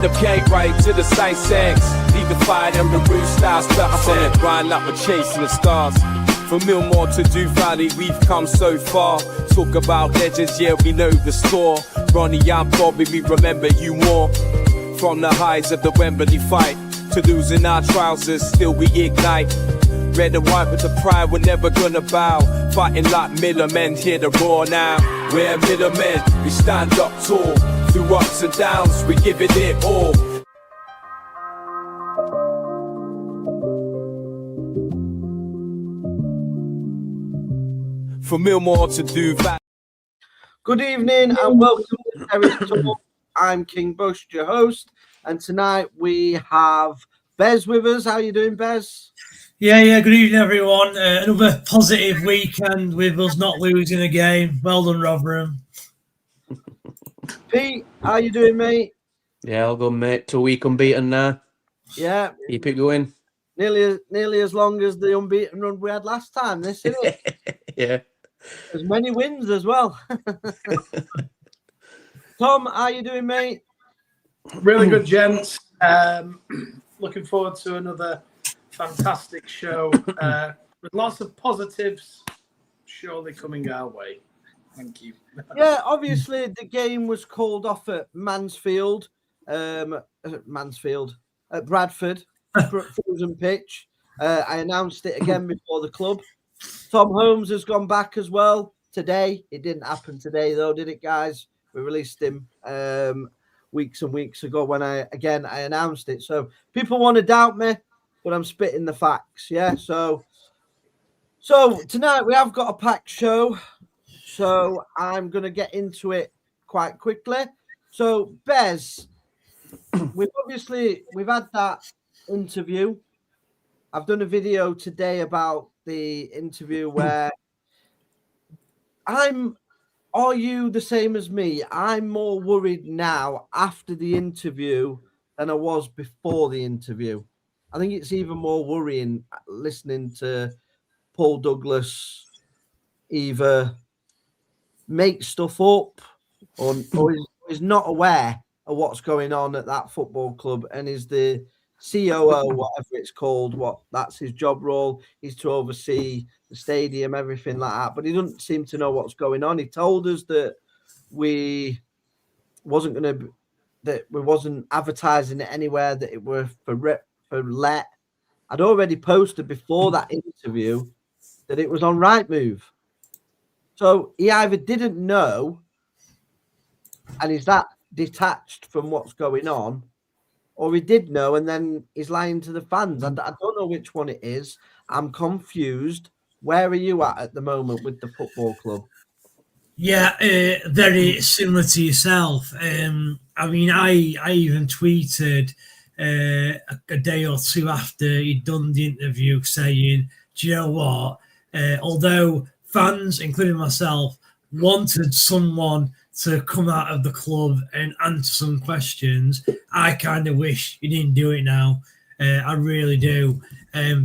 The K right to the side sex. Leave the fire and the roof style stuff. I'm on the grind like we're chasing the stars. From Millmore to Dew Valley, we've come so far. Talk about legends, yeah, we know the score. Ronnie and Bobby, we remember you more. From the highs of the Wembley fight to losing our trousers, still we ignite. Red and white with the pride, we're never gonna bow. Fighting like middlemen, hear the roar now. We're middlemen, we stand up tall. Through ups and downs, we give it all. From Millmore to Dew Valley. Good evening and welcome to Terrace Talk. I'm King Bush, your host, and tonight we have Bez with us. How you doing, Bez? Yeah. Good evening, everyone. Another positive weekend with us not losing a game. Well done, Rotherham. Pete, how you doing, mate? Yeah, I'll go, mate. 2 week unbeaten now. Yeah. Keep it going. Nearly as long as the unbeaten run we had last time, this, isn't it? Yeah. As many wins as well. Tom, how you doing, mate? Really good, gents. Looking forward to another fantastic show with lots of positives surely coming our way. Thank you. Yeah, obviously the game was called off at Bradford, frozen pitch. I announced it again before the club. Tom Holmes has gone back as well today. It didn't happen today though, did it, guys? We released him weeks and weeks ago when I announced it. So people want to doubt me, but I'm spitting the facts. Yeah. So tonight we have got a packed show. So I'm going to get into it quite quickly. So Bez, we've had that interview. I've done a video today about the interview where are you the same as me? I'm more worried now after the interview than I was before the interview. I think it's even more worrying listening to Paul Douglas either make stuff up or is not aware of what's going on at that football club and is the COO, whatever it's called, that's his job role. He's to oversee the stadium, everything like that. But he doesn't seem to know what's going on. He told us that we wasn't advertising it anywhere, that it were for let. I'd already posted before that interview that it was on Rightmove. So he either didn't know and is that detached from what's going on, or he did know and then he's lying to the fans. And I don't know which one it is. I'm confused. Where are you at the moment with the football club? Yeah, very similar to yourself. I even tweeted a day or two after he'd done the interview saying, do you know what? Although fans, including myself, wanted someone to come out of the club and answer some questions, I kind of wish he didn't do it now. I really do.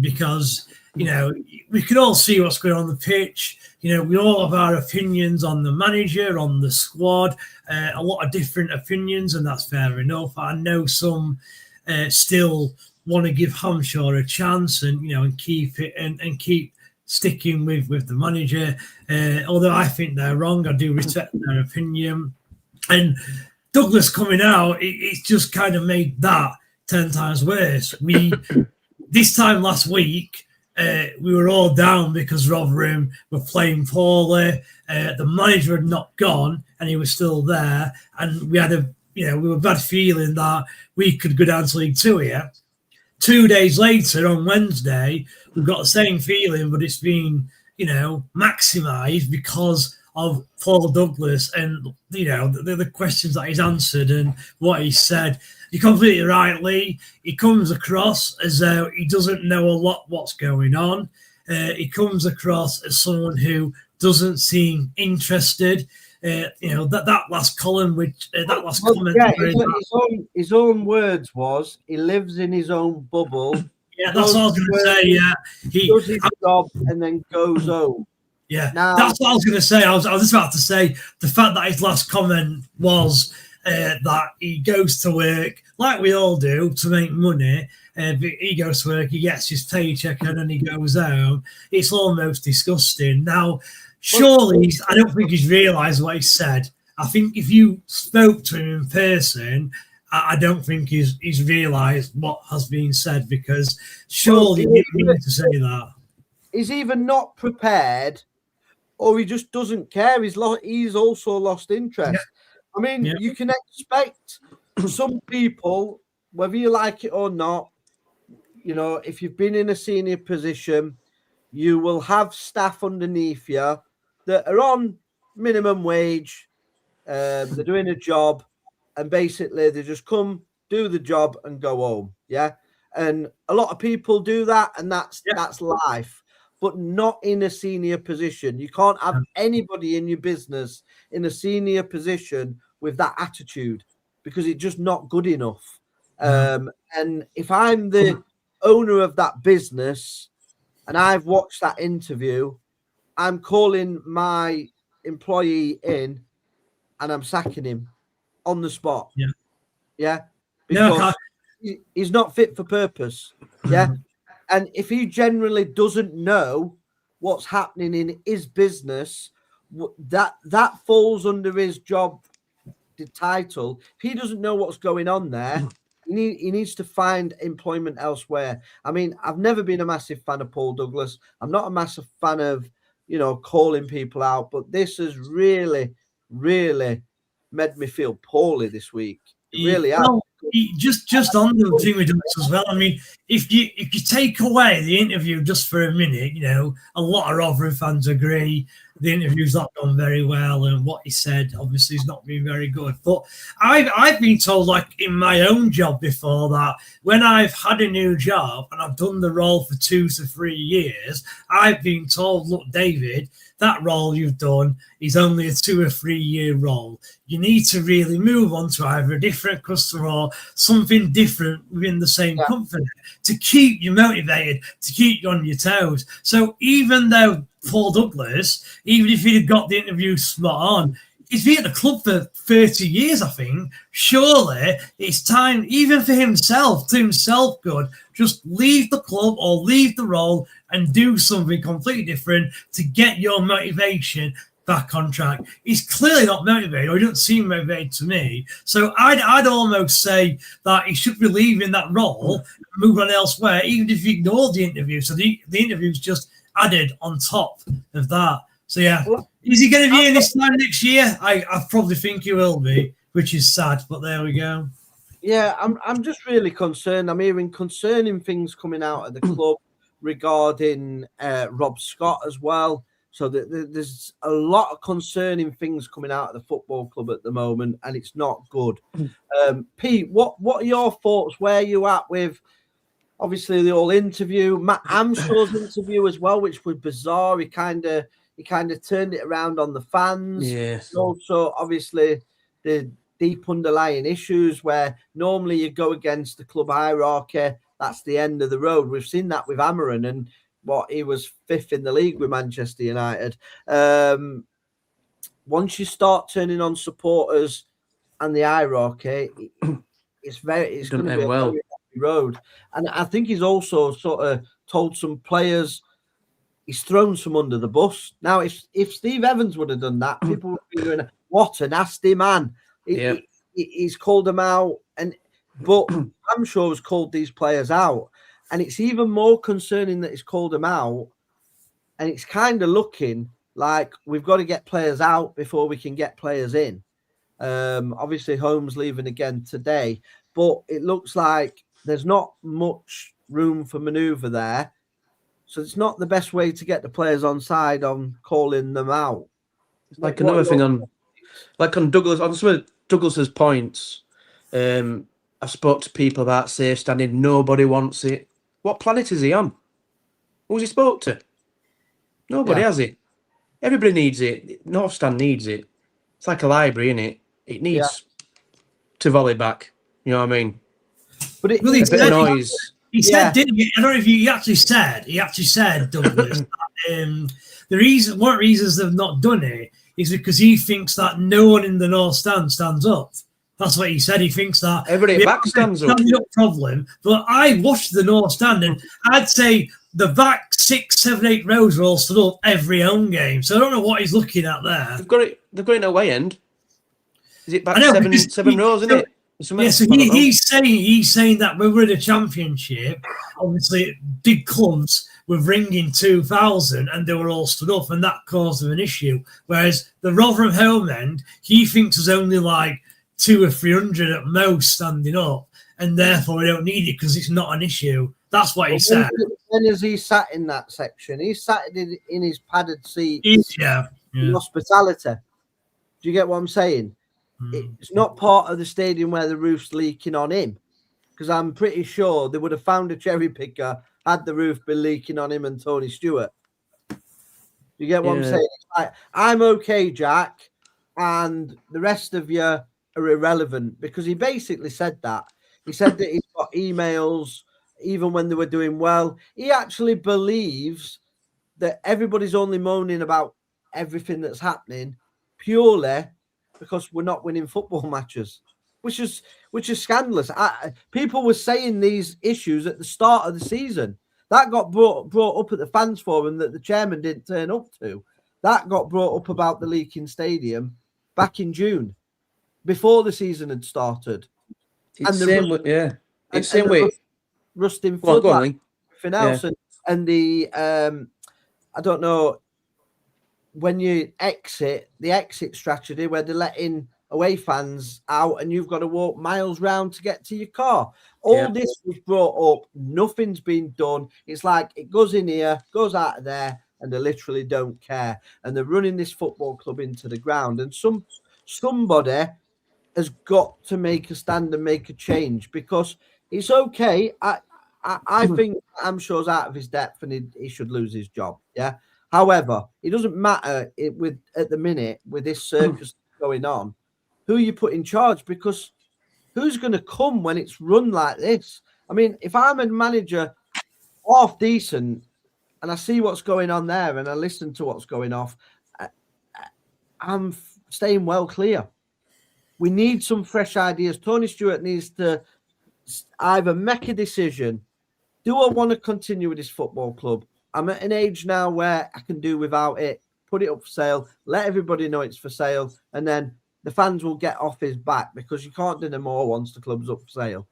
Because, we can all see what's going on the pitch. We all have our opinions on the manager, on the squad, a lot of different opinions, and that's fair enough. I know some still want to give Hampshire a chance and keep it and keep sticking with the manager. Although I think they're wrong, I do respect their opinion. And Douglas coming out, it's just kind of made that 10 times worse. This time last week, we were all down because Rotherham were playing poorly. The manager had not gone and he was still there. And we had we were bad feeling that we could go down to League Two here. 2 days later, on Wednesday, we've got the same feeling, but it's been, maximised because of Paul Douglas and, the questions that he's answered and what he said. You're completely right, Lee. He comes across as though he doesn't know a lot what's going on. He comes across as someone who doesn't seem interested. That last column, comment. Yeah, his own words was he lives in his own bubble. Yeah, that's what I was going to say. Yeah, he does his job and then goes home. Yeah, that's what I was going to say. I was just about to say the fact that his last comment was that he goes to work like we all do to make money. He goes to work, he gets his paycheck, and then he goes home. It's almost disgusting. Now, surely, I don't think he's realised what he said. I think if you spoke to him in person, I don't think he's realised what has been said, because surely he didn't mean to say that. He's either not prepared or he just doesn't care. He's also lost interest. Yeah. I mean, you can expect some people, whether you like it or not, you know, if you've been in a senior position, you will have staff underneath you that are on minimum wage. They're doing a job, and basically they just come, do the job, and go home. Yeah, and a lot of people do that, and that's life. But not in a senior position. You can't have anybody in your business in a senior position with that attitude, because it's just not good enough. And if I'm the owner of that business and I've watched that interview, I'm calling my employee in and I'm sacking him on the spot. Yeah. Because he's not fit for purpose. Yeah. And if he generally doesn't know what's happening in his business, that falls under his job title. If he doesn't know what's going on there, he needs to find employment elsewhere. I mean, I've never been a massive fan of Paul Douglas. I'm not a massive fan of, you know, calling people out, but this has really, really made me feel poorly this week. It really has. Just on the thing with Douglas as well. I mean, if you take away the interview just for a minute, you know, a lot of Rotherham fans agree the interview's not gone very well, and what he said obviously has not been very good. But I've been told, like in my own job before, that when I've had a new job and I've done the role for 2 to 3 years, I've been told, look, David, that role you've done is only a 2 or 3 year role. You need to really move on to either a different customer or something different within the same company to keep you motivated, to keep you on your toes. So even though Paul Douglas, even if he'd have got the interview spot on, he's been at the club for 30 years, I think. Surely it's time, even for himself, to himself good, just leave the club or leave the role and do something completely different to get your motivation back on track. He's clearly not motivated, or he doesn't seem motivated to me. So I'd almost say that he should be leaving that role and move on elsewhere, even if he ignored the interview. So the interview's just added on top of that. So is he going to be in this time next year? I probably think he will be, which is sad, but there we go. Yeah, I'm just really concerned. I'm hearing concerning things coming out of the club regarding Rob Scott as well. So there's a lot of concerning things coming out of the football club at the moment, and it's not good. Pete, what are your thoughts? Where are you at with obviously the whole interview, Matt Amshaw's interview as well, which was bizarre. He kind of turned it around on the fans. Yes. Also, obviously, the deep underlying issues where normally you go against the club hierarchy. That's the end of the road. We've seen that with Amarin, and he was 5th in the league with Manchester United. Once you start turning on supporters and the hierarchy, it's going to be a very rocky road. And I think he's also sort of told some players, he's thrown some under the bus. Now, if Steve Evans would have done that, people would be going, what a nasty man. He's called them out, but I'm sure he's called these players out. And it's even more concerning that he's called them out. And it's kind of looking like we've got to get players out before we can get players in. Obviously, Holmes leaving again today, but it looks like there's not much room for manoeuvre there. So it's not the best way to get the players on side on calling them out. Like another thing on Douglas, on some of Douglas's points, I've spoke to people about safe standing. Nobody wants it. What planet is he on? Who's he spoke to? Nobody has it. Everybody needs it. North Stand needs it. It's like a library, isn't it? It needs to volley back. You know what I mean? But a bit of noise. He said, didn't he? I don't know if he actually said, Douglas, that, one of the reasons they've not done it is because he thinks that no one in the North Stand stands up. That's what he said. He thinks that Everybody we back have a stands up. standing up problem. But I watched the North Stand, and I'd say the back 6, 7, 8 rows are all stood up every home game. So I don't know what he's looking at there. They've got it. They've got it in away end. Is it back I know, seven because rows? Isn't it? Yeah, so he's saying that when we're in a championship, obviously big clubs were ringing 2,000 and they were all stood up, and that caused them an issue. Whereas the Rotherham home end, he thinks there's only like 200 or 300 at most standing up, and therefore we don't need it because it's not an issue. That's what he said. When has he sat in that section? He sat in his padded seat. Yeah. In hospitality. Do you get what I'm saying? It's not part of the stadium where the roof's leaking on him, because I'm pretty sure they would have found a cherry picker had the roof been leaking on him and Tony Stewart. You get what I'm saying? Like, I'm okay, Jack, and the rest of you are irrelevant, because he basically said that. He said that he's got emails even when they were doing well. He actually believes that everybody's only moaning about everything that's happening purely because we're not winning football matches, which is scandalous. People were saying these issues at the start of the season. That got brought up at the fans forum that the chairman didn't turn up to. That got brought up about the leaking stadium back in June, before the season had started. It's same way. Rusting Go flood, on, everything else, and the I don't know, when you exit, the exit strategy where they're letting away fans out and you've got to walk miles round to get to your car. All this was brought up. Nothing's been done. It's like it goes in here, goes out of there, and they literally don't care. And they're running this football club into the ground. And somebody has got to make a stand and make a change, because it's okay. I think Amshaw's out of his depth and he should lose his job. Yeah. However, it doesn't matter at the minute with this circus going on, who you put in charge, because who's going to come when it's run like this? I mean, if I'm a manager half decent and I see what's going on there and I listen to what's going off, I'm staying well clear. We need some fresh ideas. Tony Stewart needs to either make a decision. Do I want to continue with this football club? I'm at an age now where I can do without it. Put it up for sale. Let everybody know it's for sale. And then the fans will get off his back, because you can't do no more once the club's up for sale.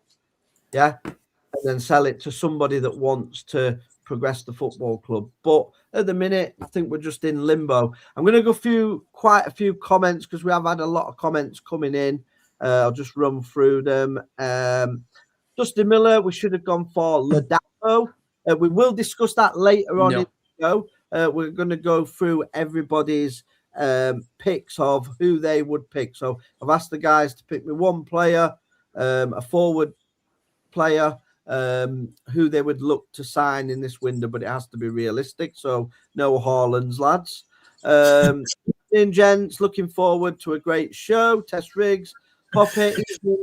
Yeah. And then sell it to somebody that wants to progress the football club. But at the minute, I think we're just in limbo. I'm going to go through quite a few comments, because we have had a lot of comments coming in. I'll just run through them. Justin Miller, we should have gone for Ladapo. We will discuss that later on in the show. We're going to go through everybody's picks of who they would pick. So I've asked the guys to pick me one player, a forward player, who they would look to sign in this window, but it has to be realistic. So no Haalands, lads. Gents, looking forward to a great show. Tess Riggs, Poppy,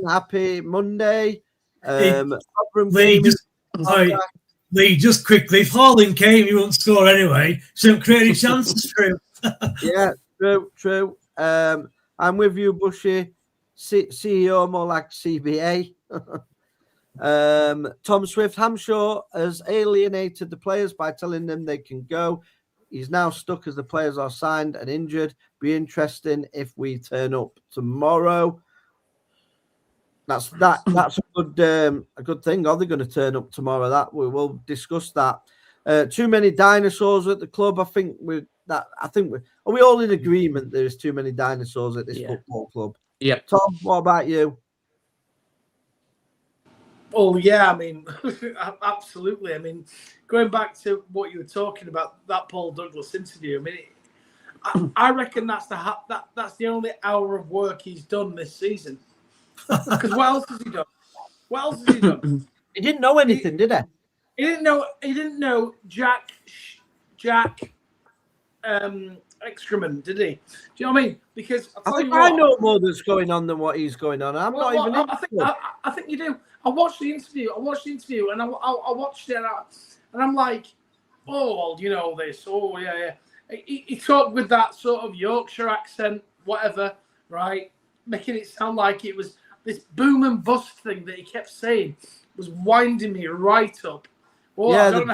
happy Monday. Lee, just quickly, if Haaland came, he won't score anyway. So don't create any chances for him. Yeah, true. I'm with you, Bushy. CEO more like CBA. Tom Swift, Hamshaw has alienated the players by telling them they can go. He's now stuck as the players are signed and injured. Be interesting if we turn up tomorrow. That's a good thing. Are they going to turn up tomorrow? That we will discuss that. Too many dinosaurs at the club. I think are we all in agreement there's too many dinosaurs at this football club? Yeah. Tom, what about you? Oh yeah, I mean, absolutely. I mean, going back to what you were talking about, that Paul Douglas interview. I mean, I reckon that's the only hour of work he's done this season. Because what else has he done? He didn't know anything, did he? He didn't know Jack excrement, did he? Do you know what I mean? Because I know more that's going on than what he's going on. I think you do. I watched the interview, and I watched it, and I'm like, oh, well, you know this. Oh, yeah. He talked with that sort of Yorkshire accent, whatever, right? Making it sound like it was this boom and bust thing that he kept saying was winding me right up. Well, Yeah, I don't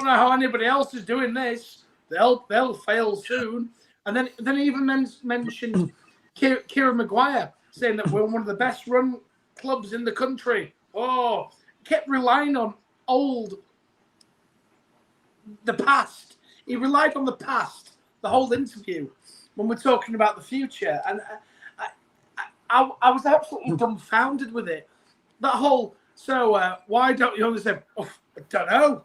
know how anybody else is doing this. They'll fail soon. And then he even mentioned Kieran Maguire, saying that we're one of the best run clubs in the country. Oh, kept relying on the past. He relied on the past the whole interview when we're talking about the future. And I was absolutely dumbfounded with it. That whole, why don't you understand? Oh, I don't know.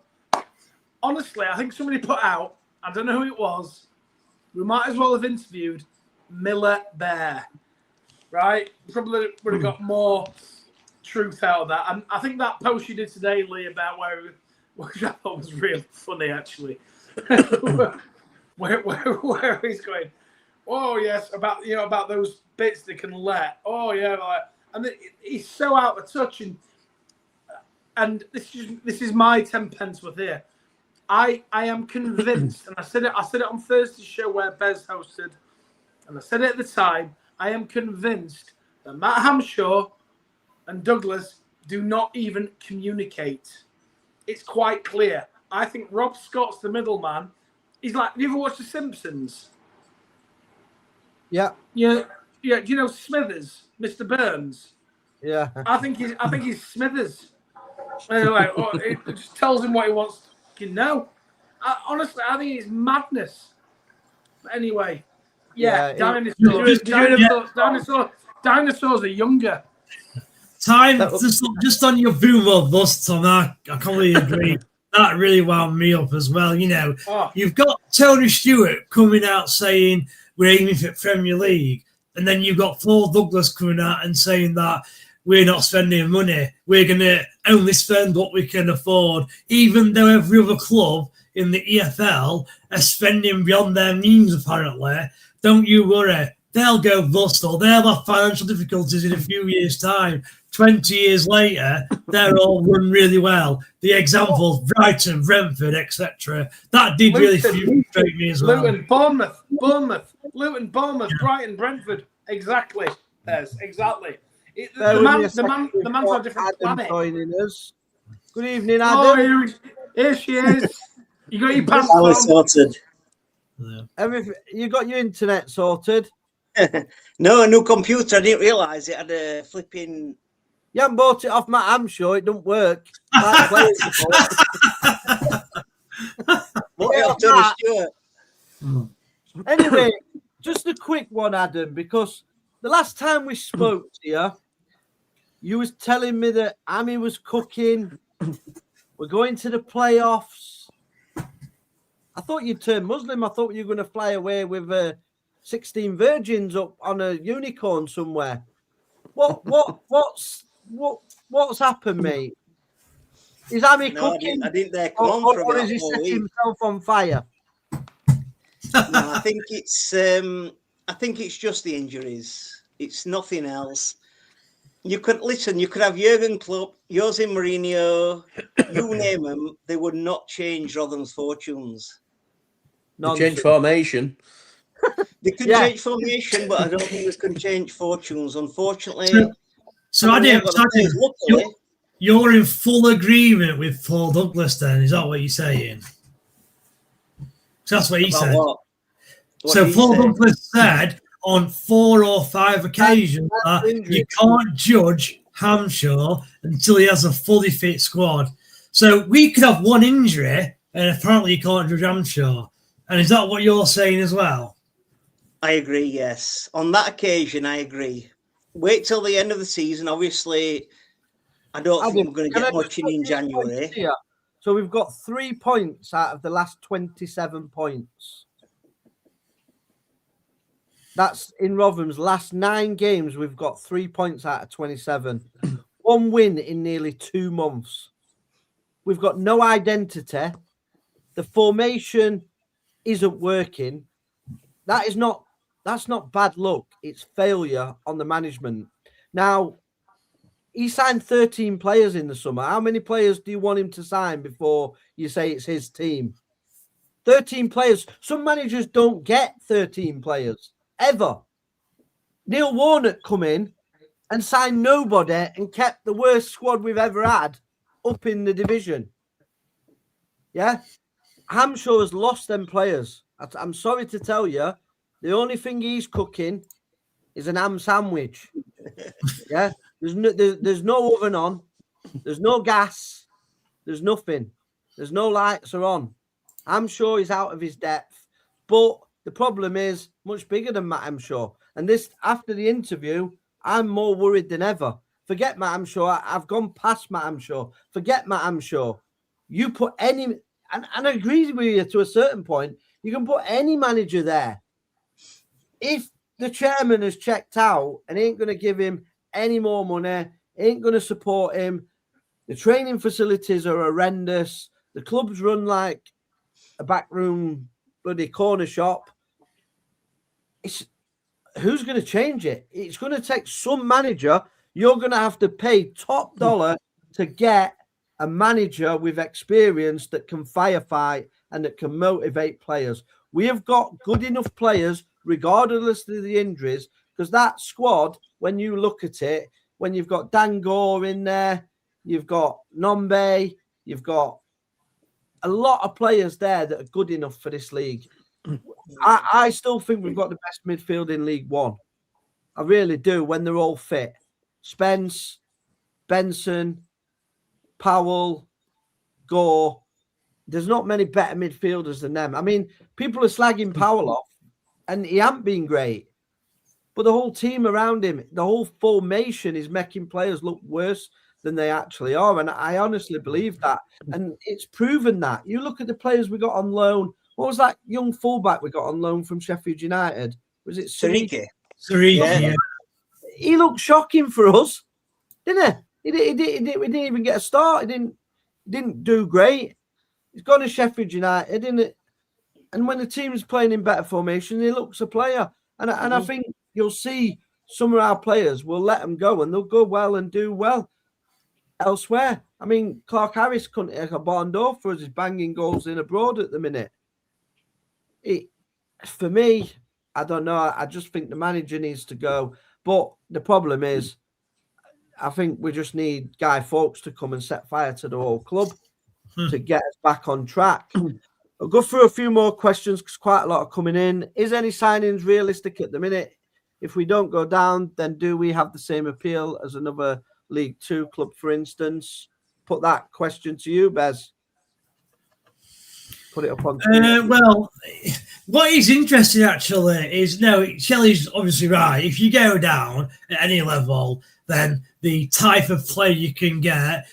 Honestly, I think somebody put out, I don't know who it was, we might as well have interviewed Miller Bear, right? Probably would have got more truth out of that. And I think that post you did today, Lee, about which I thought was real funny, actually. where he's going, oh, yes, about those bits they can let. Oh, yeah, and he's so out of touch. And this is my 10 pence worth here. I am convinced, and I said it on Thursday's show where Bez hosted, and I said it at the time, I am convinced that Matt Hamshaw and Douglas do not even communicate. It's quite clear. I think Rob Scott's the middleman. He's like, have you ever watched The Simpsons? Yeah. Yeah. Do you know Smithers, Mr. Burns? Yeah. I think he's Smithers. Anyway, it just tells him what he wants to know. Honestly, I think it's madness. But anyway, dinosaurs are younger. Time just on your boom or bust, Tom. I completely agree. That really wound me up as well. You've got Tony Stewart coming out saying we're aiming for Premier League, and then you've got Paul Douglas coming out and saying that we're not spending money. We're going to only spend what we can afford, even though every other club in the EFL are spending beyond their means, apparently. Don't you worry. They'll go bust or they'll have financial difficulties in a few years' time. 20 years later, they're all run really well. The examples, Brighton, Brentford, etc. That did really frustrate me as well. Luton, Bournemouth, Brighton, Brentford. Exactly. Yes, exactly. The man's on a different planet. Us. Good evening, Adam. Oh, here she is. You got your pants on. Sorted. Yeah. You got your internet sorted? No, a new computer. I didn't realise it had a flipping... You haven't bought it off Matt Hamshaw. It don't work. Anyway, just a quick one, Adam, because the last time we spoke to you, you was telling me that Amy was cooking. We're going to the playoffs. I thought you'd turn Muslim. I thought you were going to fly away with 16 virgins up on a unicorn somewhere. What's happened, mate? Is Amy cooking? I didn't dare come on for about 4 weeks. Or is he setting himself on fire? No, I think it's just the injuries. It's nothing else. You could have Jurgen Klopp, Jose Mourinho, you name them, they would not change Rotherham's fortunes. They change formation. They can change formation, but I don't think they can change fortunes, unfortunately. So Adam, you're in full agreement with Paul Douglas then, is that what you're saying? So that's what he said. What so Paul Douglas said on 4 or 5 occasions that you can't judge Hamshaw until he has a fully fit squad. So we could have one injury and apparently you can't judge Hamshaw. And is that what you're saying as well? I agree, yes. On that occasion, I agree. Wait till the end of the season. Obviously, I don't think we're going to get much in January. So we've got 3 points out of the last 27 points. That's in Rotherham's last 9 games. We've got 3 points out of 27. 1 win in nearly 2 months. We've got no identity. The formation isn't working. That's not bad luck. It's failure on the management. Now, he signed 13 players in the summer. How many players do you want him to sign before you say it's his team? 13 players. Some managers don't get 13 players, ever. Neil Warnock come in and signed nobody and kept the worst squad we've ever had up in the division. Yeah. Hampshire has lost them players. I'm sorry to tell you, the only thing he's cooking is an ham sandwich. Yeah. There's no oven on. There's no gas. There's nothing. There's no lights are on. I'm sure he's out of his depth. But the problem is much bigger than Matt Hamshaw. And this, after the interview, I'm more worried than ever. Forget Matt Hamshaw. I've gone past Matt Hamshaw. Forget Matt Hamshaw. You put any, and I agree with you to a certain point, you can put any manager there. If the chairman has checked out and ain't going to give him any more money, ain't going to support him, the training facilities are horrendous, the club's run like a backroom bloody corner shop, who's going to change it? It's going to take some manager. You're going to have to pay top dollar to get a manager with experience that can firefight and that can motivate players. We have got good enough players, regardless of the injuries, because that squad, when you look at it, when you've got Dangor in there, you've got Nombe, you've got a lot of players there that are good enough for this league. I still think we've got the best midfield in League One. I really do, when they're all fit. Spence, Benson, Powell, Gore. There's not many better midfielders than them. I mean, people are slagging Powell off, and he hasn't been great. But the whole team around him, the whole formation is making players look worse than they actually are. And I honestly believe that. And it's proven that. You look at the players we got on loan. What was that young fullback we got on loan from Sheffield United? Was it Sariki? Sariki, yeah. He looked shocking for us, didn't he? He didn't even get a start. He didn't do great. He's gone to Sheffield United, didn't it? And when the team is playing in better formation, he looks a player. And I think you'll see some of our players will let them go, and they'll go well and do well elsewhere. I mean, Clark Harris couldn't take a barn door for us. He's banging goals in abroad at the minute. For me, I don't know. I just think the manager needs to go. But the problem is, I think we just need Guy Fawkes to come and set fire to the whole club to get us back on track. I'll go through a few more questions because quite a lot are coming in. Is any signings realistic at the minute? If we don't go down, then do we have the same appeal as another League Two club, for instance? Put that question to you, Bez. Put it up on. Well, what is interesting actually is, Shelley's obviously right. If you go down at any level, then the type of play you can get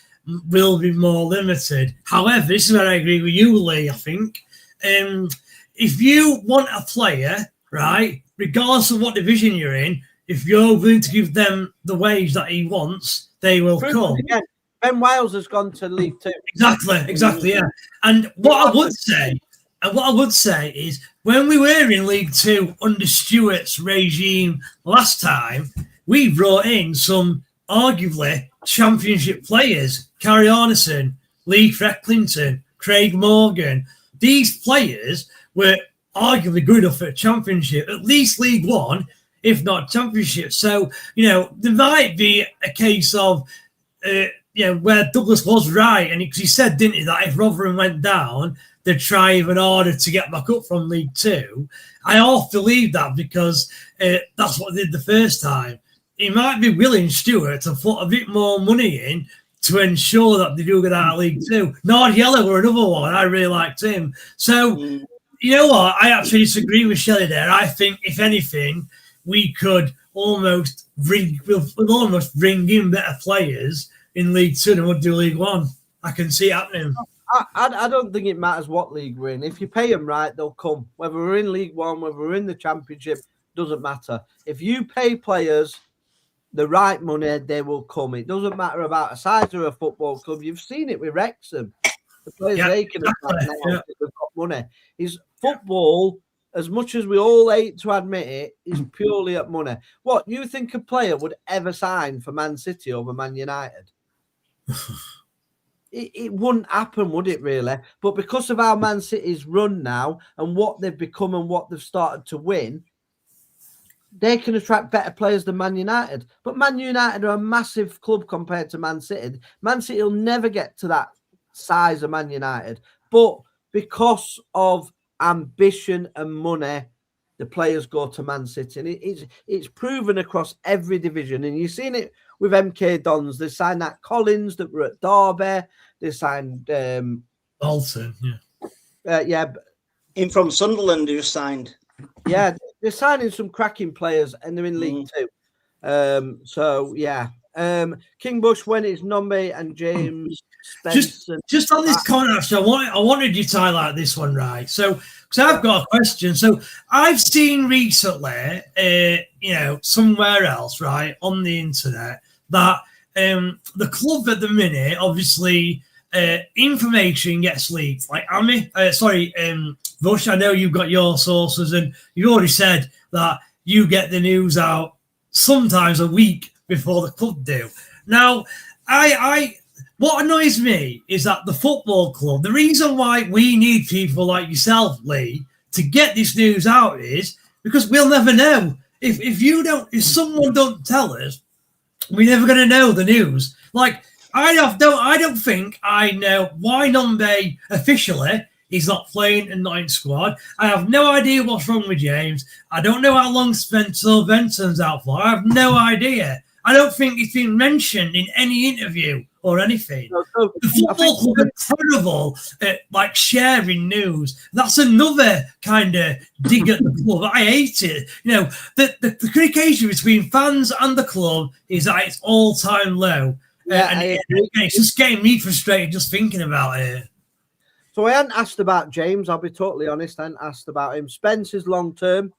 will be more limited. However, this is where I agree with you, Lee. I think if you want a player, right, regardless of what division you're in, if you're willing to give them the wage that he wants, they will come. Again, Ben Wiles has gone to League Two. Exactly, yeah. And what I would say is, when we were in League Two under Stewart's regime last time, we brought in some arguably championship players: Carrie Arneson, Lee Frecklington, Craig Morgan. These players were arguably good enough for a championship, at least League One, if not championship. So, there might be a case of, where Douglas was right. And he said, didn't he, that if Rotherham went down, they'd try even harder to get back up from League Two. I half believe that because that's what they did the first time. He might be willing, Stewart, to put a bit more money in to ensure that they do get out of League Two. Nardiella were another one. I really liked him. So, you know what? I actually disagree with Shelley there. I think, if anything, we could almost bring in better players in League Two than would do League One. I can see it happening. I don't think it matters what league we're in. If you pay them right, they'll come. Whether we're in League One, whether we're in the Championship, doesn't matter. If you pay players the right money, they will come. It doesn't matter about a size of a football club. You've seen it with Wrexham. The players they can attract now, they've got money. Is football, as much as we all hate to admit it, is purely at money. What, you think a player would ever sign for Man City over Man United? It wouldn't happen, would it, really? But because of how Man City's run now and what they've become and what they've started to win, they can attract better players than Man United. But Man United are a massive club compared to Man City. Man City will never get to that size of Man United. But because of ambition and money, the players go to Man City. And it's proven across every division. And you've seen it with MK Dons. They signed that Collins that were at Derby. They signed Bolton, In from Sunderland, who signed. Yeah, they're signing some cracking players, and they're in League Two. King Bush, when it's Nombe and James Spence. Just on this comment, actually, I wanted you to highlight this one, right? So, because I've got a question. So, I've seen recently, somewhere else, right, on the internet, that the club at the minute, obviously, information gets leaked. Like Bush, I know you've got your sources, and you've already said that you get the news out sometimes a week before the club do. Now, what annoys me is that the football club, the reason why we need people like yourself, Lee, to get this news out is because we'll never know. If someone don't tell us, we're never going to know the news. Like, I don't think I know why Nombe officially is not playing and not in squad. I have no idea what's wrong with James. I don't know how long Spencer Benson's out for. I have no idea. I don't think it's been mentioned in any interview or anything. The football club are incredible at sharing news. That's another kind of dig at the club. I hate it. The communication between fans and the club is at its all-time low. It's just getting me frustrated just thinking about it. So I hadn't asked about James. I'll be totally honest. I hadn't asked about him. Spence is long-term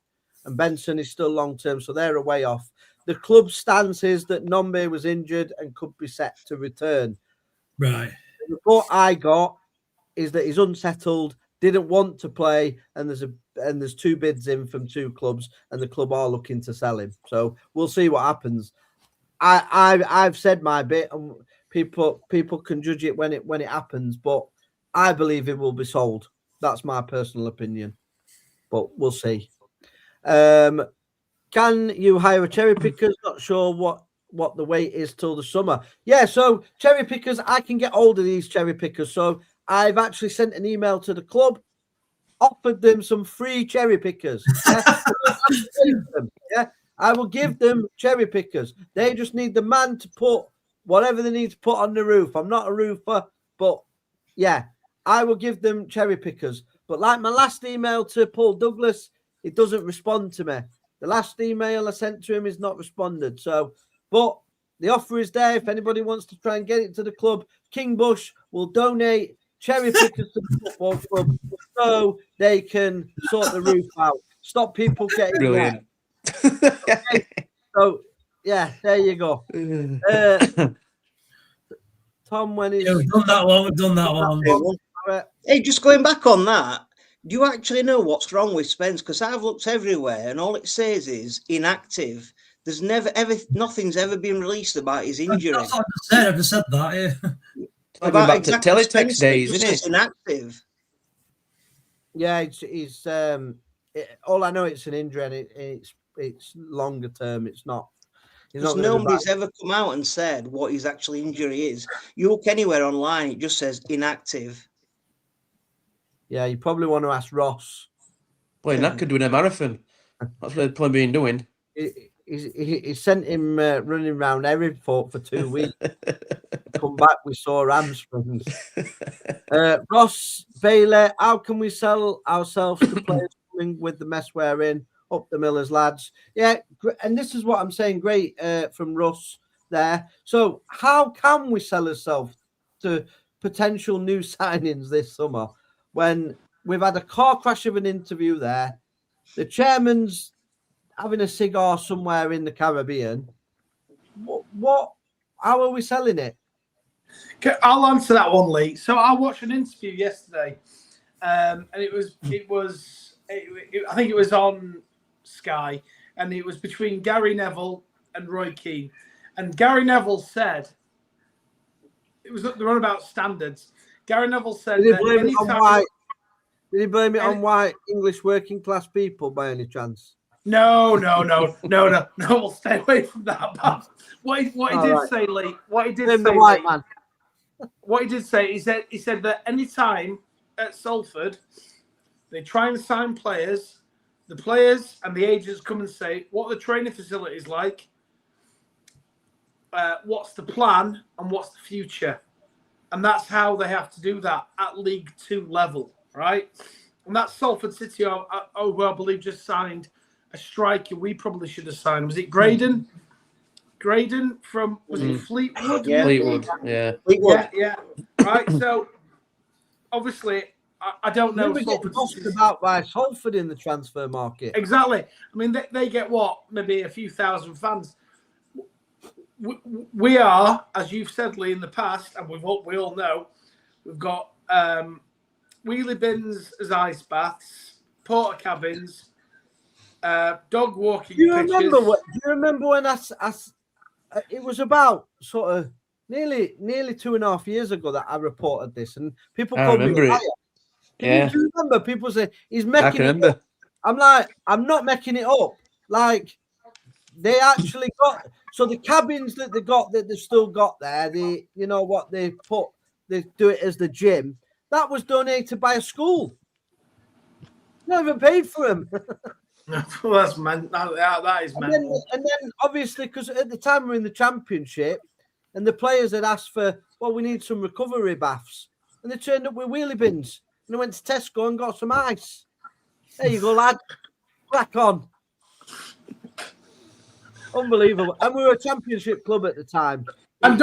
and Benson is still long-term, so they're a way off. The club's stance is that Nombe was injured and could be set to return. Right. The report I got is that he's unsettled, didn't want to play, and there's 2 bids in from 2 clubs, and the club are looking to sell him. So we'll see what happens. I've said my bit, and people can judge it when it happens, but I believe it will be sold. That's my personal opinion, but we'll see. Can you hire a cherry pickers? Not sure what the wait is till the summer. Yeah, so cherry pickers, I can get hold of these cherry pickers. So I've actually sent an email to the club, offered them some free cherry pickers. Yeah, I will give them cherry pickers. They just need the man to put whatever they need to put on the roof. I'm not a roofer, but yeah, I will give them cherry pickers. But like my last email to Paul Douglas, he doesn't respond to me. The last email I sent to him is not responded. So, but the offer is there. If anybody wants to try and get it to the club, King Bush will donate cherry pickers to the football club so they can sort the roof out. Stop people getting brilliant. Okay. So, yeah, there you go. Tom, when he's we've done that one. Hey, just going back on that, do you actually know what's wrong with Spence? Because I've looked everywhere and all it says is inactive. There's nothing's ever been released about his injury. That's what I just said that, yeah. About back to teletext days, isn't it? Inactive. Yeah, he's all I know it's an injury and it's longer term. It's not. Because nobody's ever come out and said what his actual injury is. You look anywhere online, it just says inactive. Yeah, you probably want to ask Ross. Well, that could win a marathon. That's what they're probably been doing. He sent him running around Hereford for 2 weeks. Come back with sore hamstrings. Ross Bailey, how can we sell ourselves to players coming with the mess we're in? Up the Millers, lads. Yeah, and this is what I'm saying. Great from Russ there. So how can we sell ourselves to potential new signings this summer when we've had a car crash of an interview there? The chairman's having a cigar somewhere in the Caribbean. How are we selling it? I'll answer that one, Lee. So I watched an interview yesterday, and I think it was on Sky, and it was between Gary Neville and Roy Keane. And Gary Neville said they're on about standards. Gary Neville said Did he blame it on white English working class people by any chance? No. We'll stay away from that. But what he did say, Lee. What he did Him, say, the white Lee, man. what he did say, he said that any time at Salford they try and sign players, the players and the agents come and say what the training facility is like, what's the plan, and what's the future, and that's how they have to do that at League 2 level, right? And that's Salford City, who I believe just signed a striker we probably should have signed. Was it Graydon? Graydon from, was it Fleetwood? Yeah. Fleetwood, yeah. Yeah. Right. So obviously, I don't know. We get bossed about by Salford in the transfer market. Exactly. I mean, they get what? Maybe a few thousand fans. We are, as you've said, Lee, in the past, and we all know, we've got wheelie bins as ice baths, porta cabins, dog walking Do you pitches. remember when it was about sort of nearly 2.5 years ago that I reported this, and people I called me a remember liar. it. Do you remember? People say he's I making can it remember. up. I'm like, I'm not making it up. Like, they actually got, so the cabins that they got, that they've still got there, you know what they do it as the gym. That was donated by a school. Not even paid for them. Well, that's man. That is mental. And then obviously, because at the time we're in the Championship, and the players had asked for, well, we need some recovery baths, and they turned up with wheelie bins, and they went to Tesco and got some ice. There you go, lad. Crack on. Unbelievable. And we were a Championship club at the time. And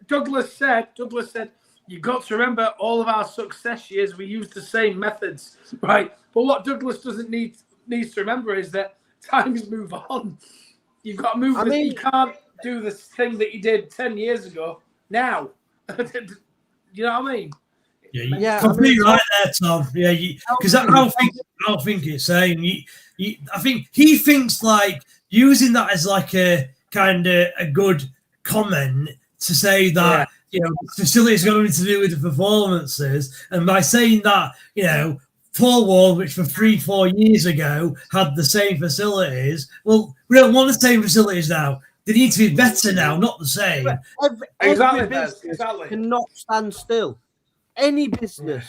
Douglas said, you've got to remember all of our success years, we used the same methods, right? But what Douglas needs to remember is that times move on. You've got to move. You can't do this thing that you did 10 years ago now. You know what I mean? Yeah, completely right there, Tom. Yeah, because I don't think it's saying. I think he thinks like using that as like a kind of a good comment to say that you know facilities got nothing to do with the performances, and by saying that Cornwall, which for 3-4 years ago had the same facilities, well, we don't want the same facilities now. They need to be better now, not the same. Every business cannot stand still. Any business.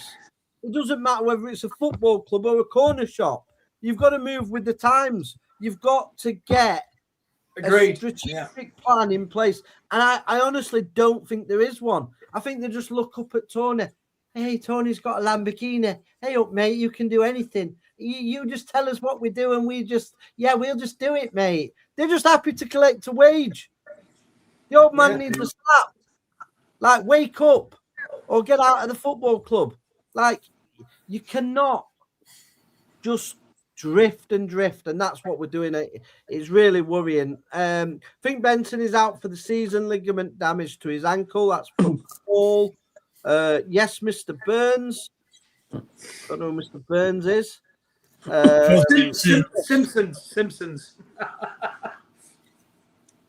It doesn't matter whether it's a football club or a corner shop. You've got to move with the times. You've got to get a strategic plan in place. And I honestly don't think there is one. I think they just look up at Tony. Hey, Tony's got a Lamborghini. Hey, up, mate, you can do anything. You just tell us what we do and we'll just do it, mate. They're just happy to collect a wage. The old man needs a slap. Like, wake up or get out of the football club. Like, you cannot just drift, and that's what we're doing. It's really worrying. I think Benson is out for the season, ligament damage to his ankle. That's from Paul. Yes, Mr. Burns. Don't know who Mr. Burns is. Simpsons.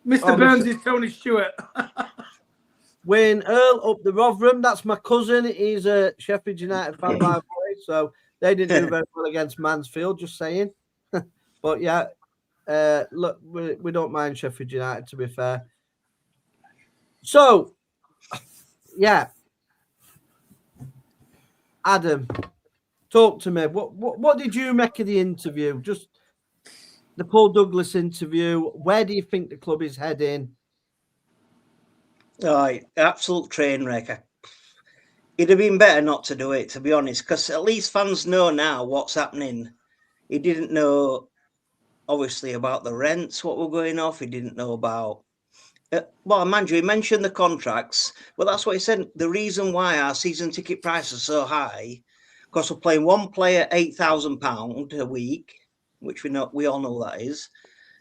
Mr. Burns is Tony Stewart. Wayne Earl up the Rotherham. That's my cousin. He's a Sheffield United fan, by the way. So they didn't do very well against Mansfield, just saying. But yeah, look, we don't mind Sheffield United, to be fair. So, yeah. Adam, talk to me. What did you make of the interview? Just the Paul Douglas interview. Where do you think the club is heading? Oh, absolute train wreck. It'd have been better not to do it, to be honest, because at least fans know now what's happening. He didn't know, obviously, about the rents, what were going off. He didn't know about... well, mind you, he mentioned the contracts. Well, that's what he said. The reason why our season ticket price is so high, because we're playing one player £8,000 a week, which we all know that is,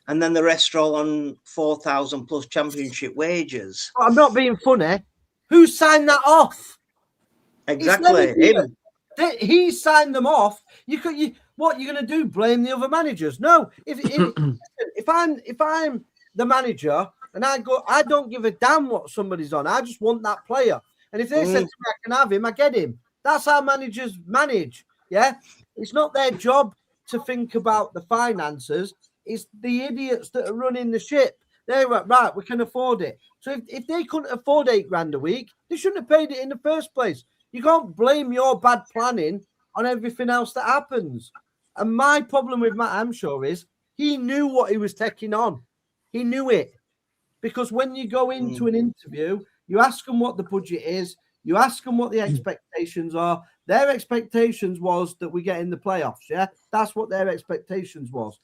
and then the rest are all on 4,000 plus Championship wages. I'm not being funny. Who signed that off? Exactly. Him. He signed them off. What you're going to do? Blame the other managers? No. If I'm the manager and I don't give a damn what somebody's on. I just want that player. And if they said to me, I can have him, I get him. That's how managers manage. Yeah, it's not their job to think about the finances. It's the idiots that are running the ship. They were right, we can afford it. So if they couldn't afford £8,000 a week, they shouldn't have paid it in the first place. You can't blame your bad planning on everything else that happens. And my problem with Matt Hamshaw is he knew what he was taking on. He knew it. Because when you go into an interview, you ask them what the budget is, you ask them what the expectations are. Their expectations was that we get in the playoffs, yeah? That's what their expectations was.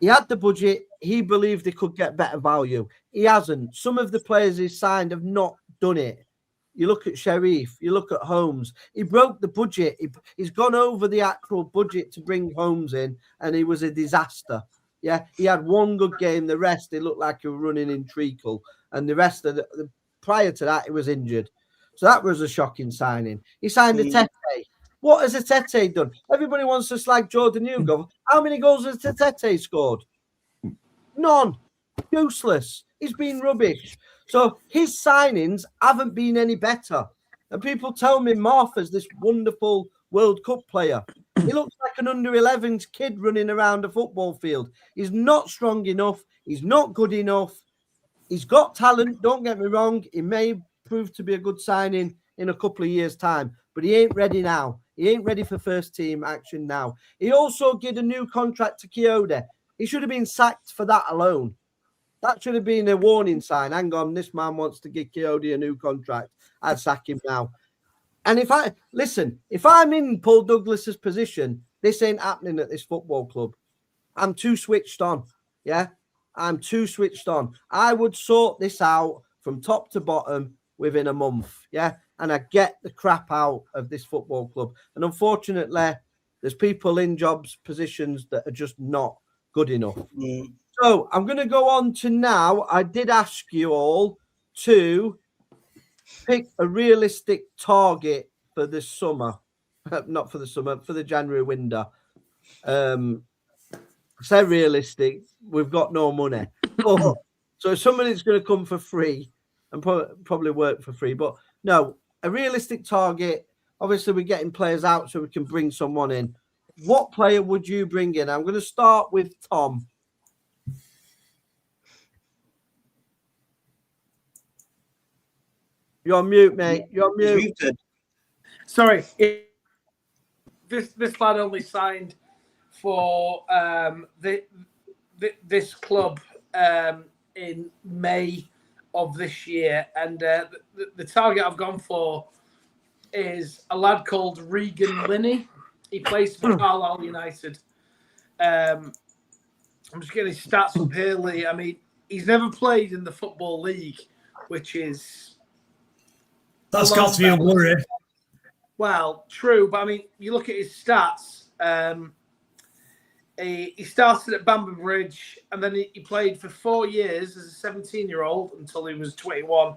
He had the budget. He believed he could get better value. He hasn't. Some of the players he's signed have not done it. You look at Sharif, you look at Holmes. He broke the budget. He's gone over the actual budget to bring Holmes in, and he was a disaster. Yeah, he had one good game. The rest, he looked like he was running in treacle. And the rest of prior to that, he was injured. So that was a shocking signing. He signed a Tete. What has a Tete done? Everybody wants to slag Jordan Hugo. How many goals has Tete scored? None. Useless. He's been rubbish. So his signings haven't been any better. And people tell me Martha's this wonderful World Cup player. He looks like an under-11s kid running around a football field. He's not strong enough. He's not good enough. He's got talent. Don't get me wrong. He may prove to be a good signing in a couple of years' time, but he ain't ready now. He ain't ready for first team action now. He also gave a new contract to Kyoto. He should have been sacked for that alone. That should have been a warning sign. Hang on, this man wants to give Kyoto a new contract. I'd sack him now. And if I'm in Paul Douglas's position, this ain't happening at this football club. I'm too switched on. Yeah, I'm too switched on. I would sort this out from top to bottom within a month. Yeah, and I get the crap out of this football club. And unfortunately, there's people in jobs, positions that are just not good enough. So I'm going to go on to now. I did ask you all to pick a realistic target for this summer. Not for the summer, for the January window. Say realistic, we've got no money. So somebody's going to come for free and probably work for free. But no, a realistic target. Obviously, we're getting players out so we can bring someone in. What player would you bring in? I'm going to start with Tom. You're on mute, mate. You're on mute. Muted. Sorry, this lad only signed for this club in May of this year, and the target I've gone for is a lad called Regan Linney. He plays for Carlisle United. I'm just getting his stats up here, Lee. I mean, he's never played in the Football League, which is... That's got to be a worry. Well, true, but I mean, you look at his stats. He started at Bamber Bridge, and then he played for 4 years as a 17-year-old until he was 21.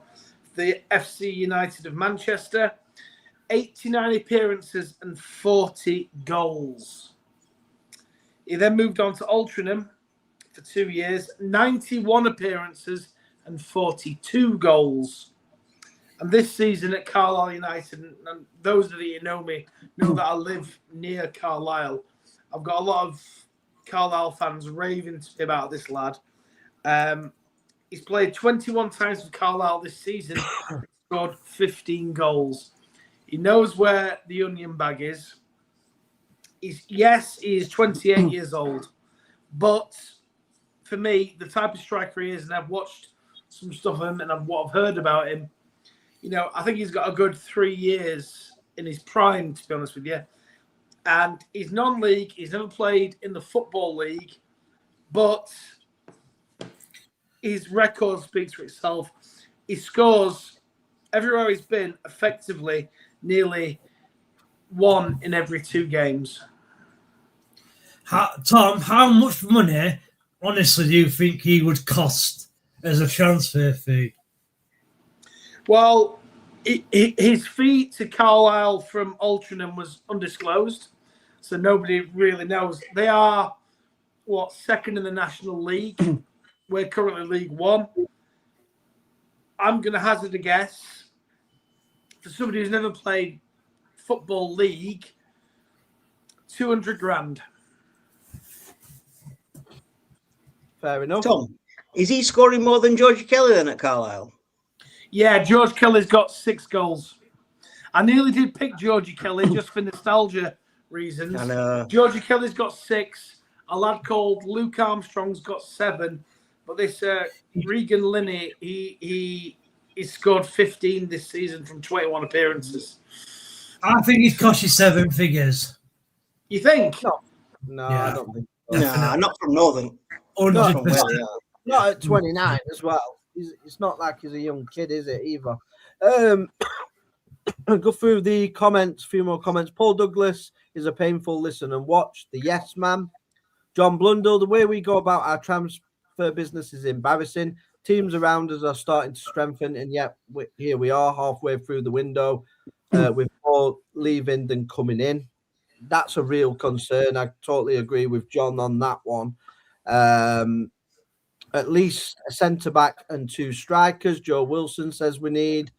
The FC United of Manchester, 89 appearances and 40 goals. He then moved on to Altrincham for 2 years, 91 appearances and 42 goals. And this season at Carlisle United, and those that you know me know that I live near Carlisle. I've got a lot of Carlisle fans raving to me about this lad. He's played 21 times for Carlisle this season, scored 15 goals. He knows where the onion bag is. He is 28 years old. But for me, the type of striker he is, and I've watched some stuff of him and what I've heard about him, you know, I think he's got a good 3 years in his prime, to be honest with you. And he's non-league. He's never played in the Football League. But his record speaks for itself. He scores everywhere he's been effectively nearly 1 in every 2 games. Tom, how much money, honestly, do you think he would cost as a transfer fee? Well, his fee to Carlisle from Altrincham was undisclosed, so nobody really knows. They are, second in the National League. We're currently League One. I'm going to hazard a guess. For somebody who's never played Football League, 200 grand. Fair enough. Tom, is he scoring more than Georgie Kelly then at Carlisle? Yeah, George Kelly's got 6 goals. I nearly did pick Georgie Kelly just for nostalgia reasons. I know. Georgie Kelly's got 6. A lad called Luke Armstrong's got 7. But this Regan Linney, he scored 15 this season from 21 appearances. I think he's cost you 7 figures. You think? No, Yeah. I don't think so. Nah, not from Northern. 100%. Not at 29 as well. It's not like he's a young kid, is it, either? Go through the comments, a few more comments. Paul Douglas is a painful listen and watch. The yes man. John Blundell, the way we go about our transfer business is embarrassing. Teams around us are starting to strengthen, and yet here we are halfway through the window with more leaving than coming in. That's a real concern. I totally agree with John on that one. At least a centre-back and 2 strikers. Joe Wilson says we need.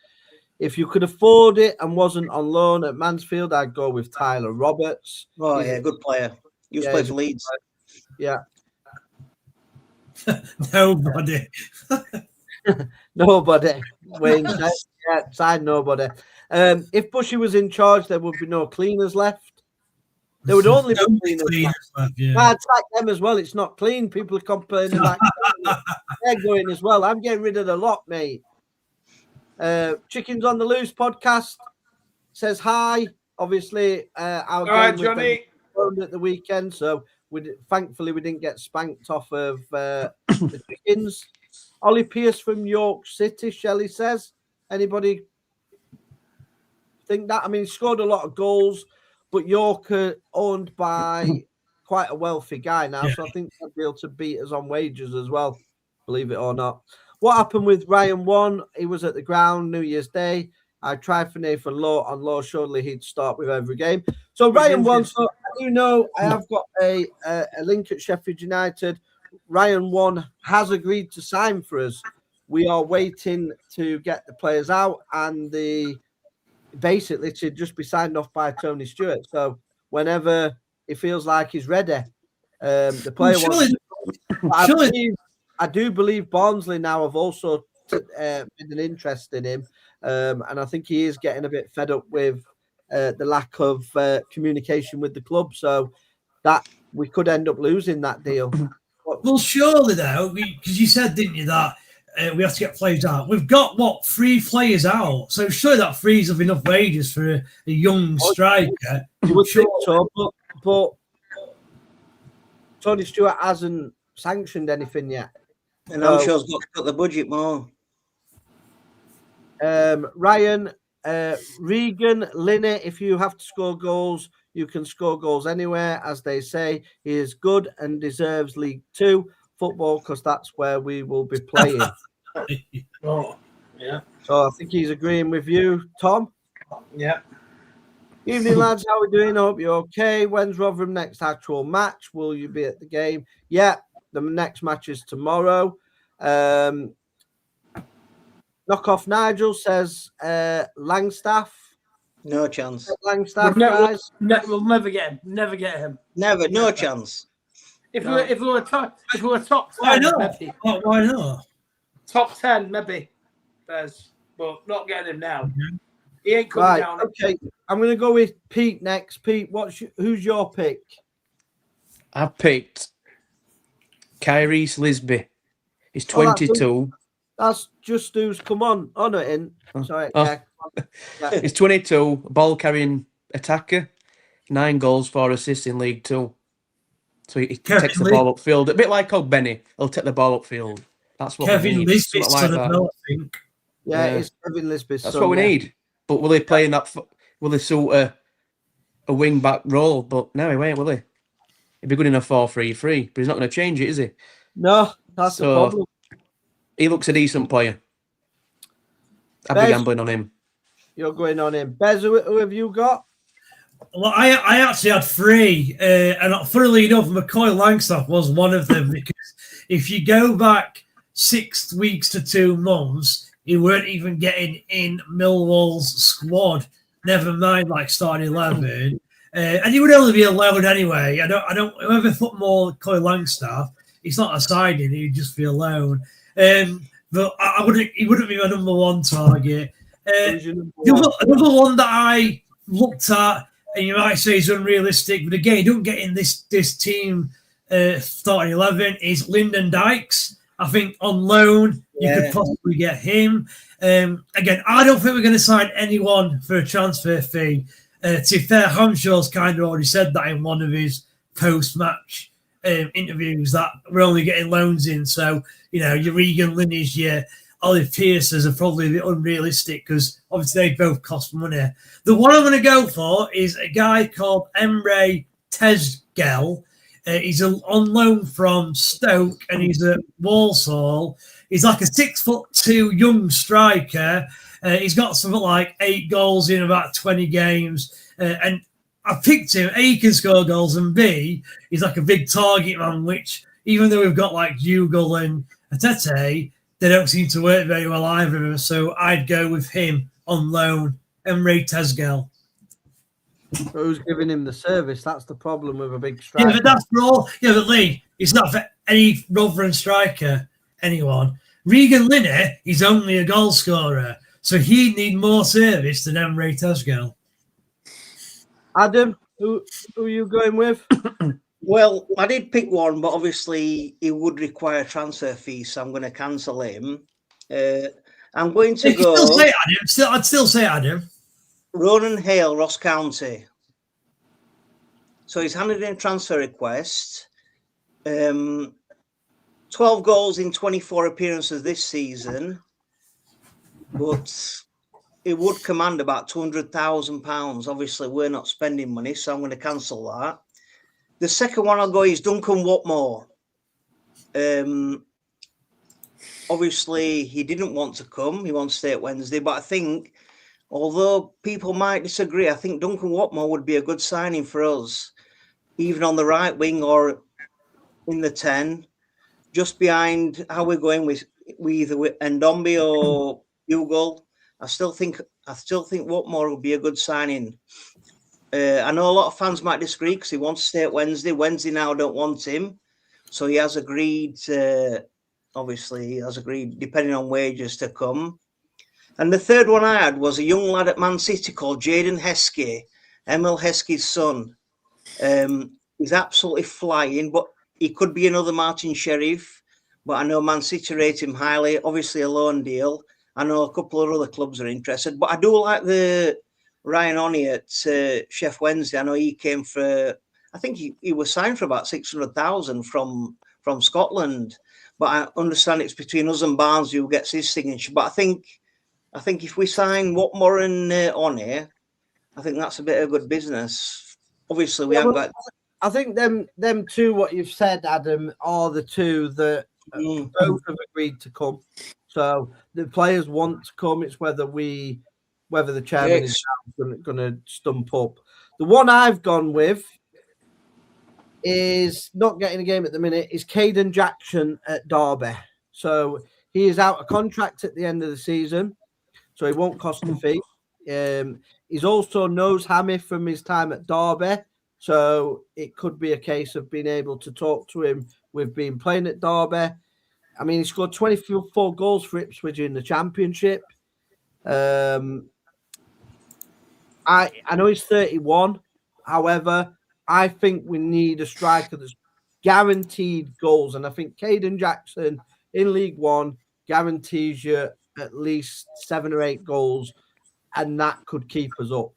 If you could afford it and wasn't on loan at Mansfield, I'd go with Tyler Roberts. Oh, yeah, good player. He used to play for Leeds. Yeah. Nobody. Nobody. Wayne said, yeah, sign nobody. If Bushy was in charge, there would be no cleaners left. There would only be cleaners left. Yeah. I'd sack them as well. It's not clean. People are complaining about they're going as well. I'm getting rid of the lot, mate. Chickens on the Loose podcast says hi. Obviously, our All game right, was Johnny. at the weekend, so thankfully we didn't get spanked off of the Chickens. Ollie Pierce from York City, Shelley says. Anybody think that? I mean, he scored a lot of goals, but York are owned by quite a wealthy guy now, so I think they'll be able to beat us on wages as well, believe it or not. What happened with Ryan One? He was at the ground New Year's Day. I tried for Nathan Lowe on Lowe. Surely he'd start with every game. So Ryan One, so I do know I have got a link at Sheffield United. Ryan One has agreed to sign for us. We are waiting to get the players out and basically to just be signed off by Tony Stewart. So whenever he feels like he's ready, the player wants. I do believe Barnsley now have also been an interest in him, and I think he is getting a bit fed up with the lack of communication with the club. So that we could end up losing that deal. Well, surely though, because you said, didn't you, that we have to get players out. We've got 3 players out, so surely that frees up enough wages for a young striker. You would think so, but Tony Stewart hasn't sanctioned anything yet. And I'm sure he's got to cut the budget more. Ryan, Regan, Linney, if you have to score goals, you can score goals anywhere. As they say, he is good and deserves League 2 football because that's where we will be playing. Oh, yeah. So I think he's agreeing with you, Tom. Yeah. Evening, lads. How are we doing? I hope you're okay. When's Rotherham next actual match? Will you be at the game? Yeah, the next match is tomorrow. Knockoff Nigel says Langstaff. No chance. Langstaff, guys. We'll never get him. Never get him. Never. No chance. If we were top 10, Why not? maybe. Why not? Top 10, maybe. There's, but not getting him now. He ain't coming down. Okay, I'm going to go with Pete next. Pete, who's your pick? I've picked Kyrese Lisby. He's 22. That's just who's come on. Oh, no, in. Sorry. Oh. Yeah. He's 22, ball carrying attacker, 9 goals, 4 assists in League 2. So he takes the ball upfield. A bit like Benny. He'll take the ball upfield. That's what Kevin we need. Lisby's Like son as well, I think. Yeah, it's Kevin Lisby's That's son, what we need. But will he play in that? Will he suit a wing back role? But no, he won't, will he? He'd be good in a 4-3-3, but he's not going to change it, is he? No, that's the problem. He looks a decent player. I'd be gambling on him. You're going on him. Bez, who have you got? Well, I actually had 3, and funnily enough, McCoy Langstaff was one of them because if you go back 6 weeks to 2 months, he weren't even getting in Millwall's squad. Never mind, like starting 11. And he would only be a loan anyway. Whoever put more Corey Langstaff, it's not a signing, he'd just be a loan. But he wouldn't be my number one target. Another one that I looked at, and you might say is unrealistic, but again, you don't get in this team starting 11, is Lyndon Dykes. I think on loan, you could possibly get him. Again, I don't think we're going to sign anyone for a transfer fee. To be fair, Hamshaw's kind of already said that in one of his post-match interviews, that we're only getting loans in. So, your Regan Linney's, your Olive Pierce's are probably a bit unrealistic because obviously they both cost money. The one I'm going to go for is a guy called Emre Tezgel. He's on loan from Stoke and he's at Walsall. He's like a 6'2" young striker. He's got something like 8 goals in about 20 games. And I picked him. A, he can score goals, and B, he's like a big target man, which even though we've got like Hugo and Atete, they don't seem to work very well either. So I'd go with him on loan, Emre Tezgel. Who's giving him the service? That's the problem with a big striker. Yeah, but that's for all. Yeah, but Lee, it's not for any Rotherham striker, anyone. Regan Linney is only a goal scorer, so he'd need more service than Emre Tezgel. Adam, who are you going with? Well, I did pick one, but obviously he would require a transfer fee, so I'm going to cancel him. I'm going to go. I'd still say Adam. Ronan Hale, Ross County. So he's handed in a transfer request. 12 goals in 24 appearances this season, but it would command about £200,000. Obviously, we're not spending money, so I'm going to cancel that. The second one I'll go is Duncan Watmore. Obviously, he didn't want to come. He wants to stay at Wednesday, but I think, although people might disagree, I think Duncan Watmore would be a good signing for us, even on the right wing or in the 10, just behind how we're going with either with Ndombe or Hugo. I still think Watmore would be a good signing. I know a lot of fans might disagree because he wants to stay at Wednesday. Wednesday now don't want him, so he has agreed. Obviously, he has agreed, depending on wages, to come. And the third one I had was a young lad at Man City called Jaden Heskey, Emil Heskey's son. He's absolutely flying, but he could be another Martin Sheriff. But I know Man City rate him highly. Obviously, a loan deal. I know a couple of other clubs are interested, but I do like the Ryan Oney at Chef Wednesday. I know he came for, I think he was signed for about 600,000 from Scotland. But I understand it's between us and Barnes who gets his signature. But I think if we sign Watmore and Oney, I think that's a bit of good business. Obviously, we haven't got. I think them two, what you've said, Adam, are the two that both have agreed to come. So the players want to come. It's whether the chairman is going to stump up. The one I've gone with is not getting a game at the minute. Is Caden Jackson at Derby. So he is out of contract at the end of the season, so he won't cost a fee. He's also nose hammy from his time at Derby, so it could be a case of being able to talk to him with being playing at Derby. I mean, he scored 24 goals for Ipswich in the Championship. I know he's 31. However, I think we need a striker that's guaranteed goals. And I think Caden Jackson in League One guarantees you at least 7 or 8 goals, and that could keep us up.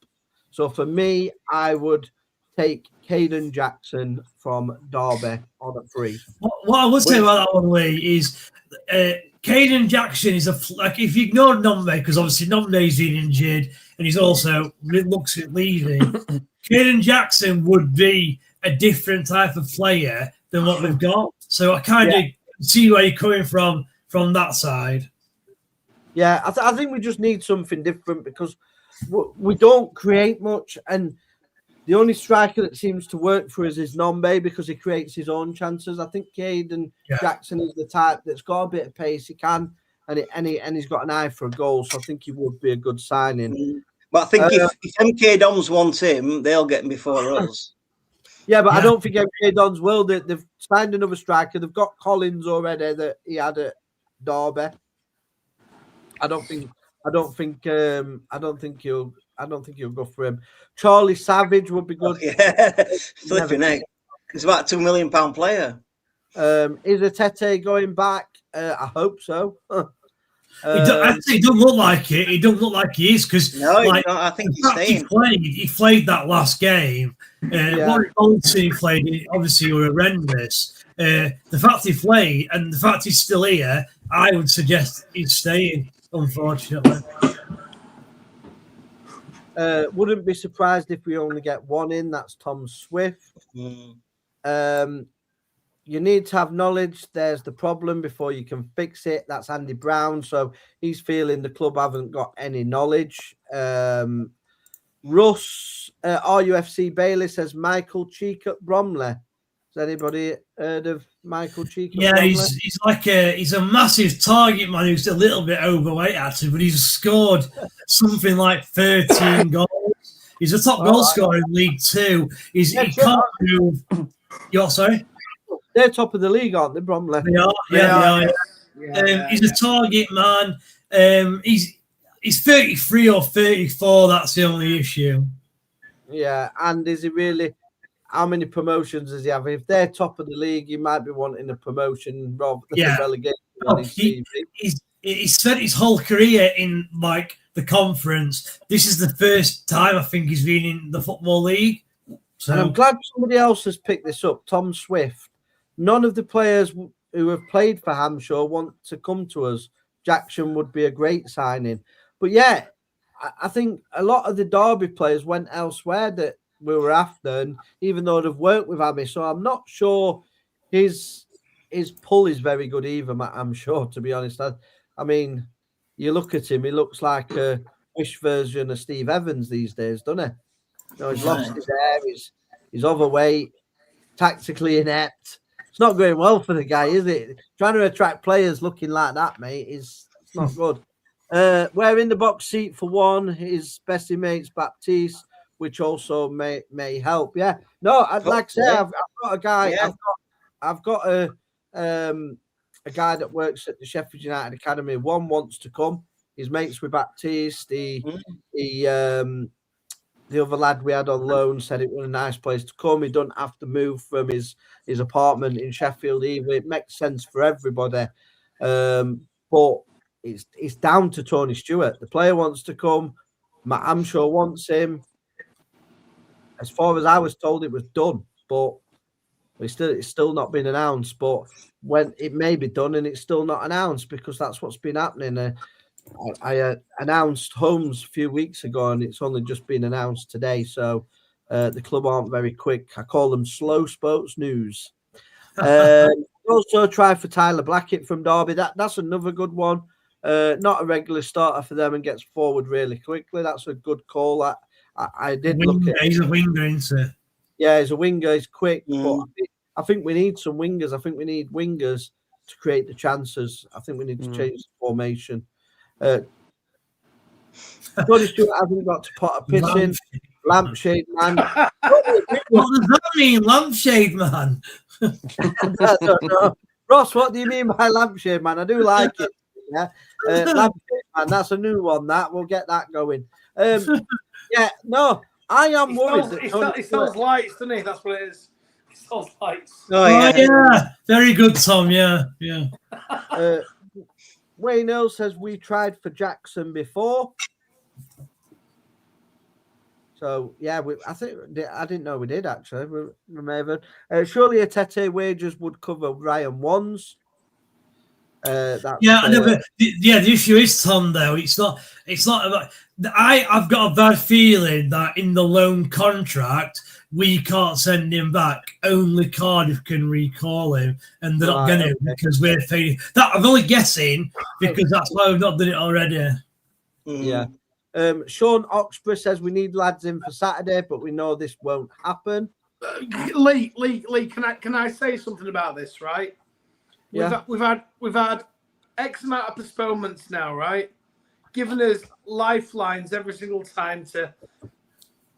So for me, I would take Caden Jackson from Derby on a free. What I would say about that one, Lee, is Caden Jackson is if you ignore Ndombe, because obviously Ndombe's been injured and he's also looks at leaving. Caden Jackson would be a different type of player than what we've got. So I kind of see where you're coming from that side. Yeah, I think we just need something different because we don't create much, and the only striker that seems to work for us is Ndombe because he creates his own chances. I think Caden Jackson is the type that's got a bit of pace. He can, and he's got an eye for a goal. So I think he would be a good signing. But I think if MK Dons want him, they'll get him before us. Yeah, but Yeah. I don't think MK Dons will. They've signed another striker. They've got Collins already that he had at Derby. I don't think he'll go for him. Charlie Savage would be good. Yeah, flipping heck. He's about £2 million player. Is Atete going back? I hope so. Actually, he doesn't look like it. He doesn't look like he is because I think he's staying. He played that last game. What he played, obviously, were horrendous. The fact he played and the fact he's still here, I would suggest he's staying. Unfortunately, wouldn't be surprised if we only get one in. That's Tom Swift. You need to have knowledge. There's the problem before you can fix it. That's Andy Brown. So he's feeling the club haven't got any knowledge. Russ, RUFC Bailey says Michael Cheek at Bromley. Has anybody heard of Michael Cheek? Yeah, he's a massive target man who's a little bit overweight actually, but he's scored something like 13 goals. He's a top goal scorer in League Two. He can't move. You're sorry? They're top of the league, aren't they, Bromley? They are. Yeah. He's a target man. He's 33 or 34. That's the only issue. Yeah, and is he really? How many promotions does he have? If they're top of the league, he might be wanting a promotion rather than a relegation. He's spent his whole career in like the conference. This is the first time I think he's been in the Football League. So and I'm glad somebody else has picked this up. Tom Swift. None of the players who have played for Hampshire want to come to us. Jackson would be a great signing. But yeah, I think a lot of the Derby players went elsewhere that we were after, and even though they've worked with Abby, so I'm not sure his pull is very good either. I'm sure, to be honest. I mean, you look at him; he looks like a wish version of Steve Evans these days, doesn't he? You know, he's lost his hair. He's overweight, tactically inept. It's not going well for the guy, is it? Trying to attract players looking like that, mate, it's not good. We're in the box seat for one. His bestie mate's Baptiste, which also may help. Yeah, no, I'd like to say I've got a guy. Yeah. I've got a guy that works at the Sheffield United Academy. One wants to come. He's mates with Baptiste. The other lad we had on loan said it was a nice place to come. He doesn't have to move from his apartment in Sheffield either. It makes sense for everybody. But it's down to Tony Stewart. The player wants to come. Matt Amshaw wants him. As far as I was told, it was done, but it's still not been announced. But when it may be done and it's still not announced because that's what's been happening. I announced Holmes a few weeks ago and it's only just been announced today. So the club aren't very quick. I call them slow sports news. Also try for Tyler Blackett from Derby. That's another good one. Not a regular starter for them and gets forward really quickly. That's a good call. I did look at. He's a winger, isn't he? Yeah, he's a winger. He's quick. But I think we need some wingers. I think we need wingers to create the chances. I think we need to change the formation. Tony Stewart hasn't got to pot a piss in. Lampshade man. What does that mean, lampshade man? I don't know. Ross, what do you mean by lampshade man? I do like it. Yeah, lampshade man. That's a new one. That we'll get that going. Yeah, no, I am worried. It sells lights, doesn't it? That's what it is. It sells lights. Oh yeah, very good, Tom. Yeah. Wayne Earl says we tried for Jackson before. So yeah, I didn't know we did actually. We may have. Surely a Tete wages would cover Ryan Wands. The issue is, Tom, though, it's not about. I've got a bad feeling that in the loan contract we can't send him back. Only Cardiff can recall him, and they're not going to because we're failing. That I'm only guessing because that's why we've not done it already. Yeah. Sean Oxborough says we need lads in for Saturday, but we know this won't happen. Lee, can I say something about this? Right? Yeah. We've had X amount of postponements now, right? given us lifelines every single time to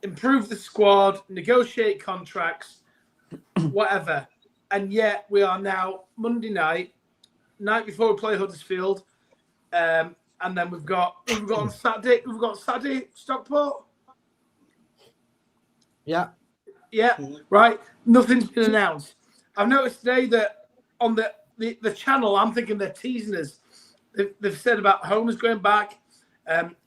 improve the squad, negotiate contracts, whatever. And yet we are now Monday night before we play Huddersfield, and then we've got on Saturday. We've got Saturday Stockport. Yeah. Yeah, right. Nothing's been announced. I've noticed today that on the channel, I'm thinking they're teasing us. They've said about Holmes going back.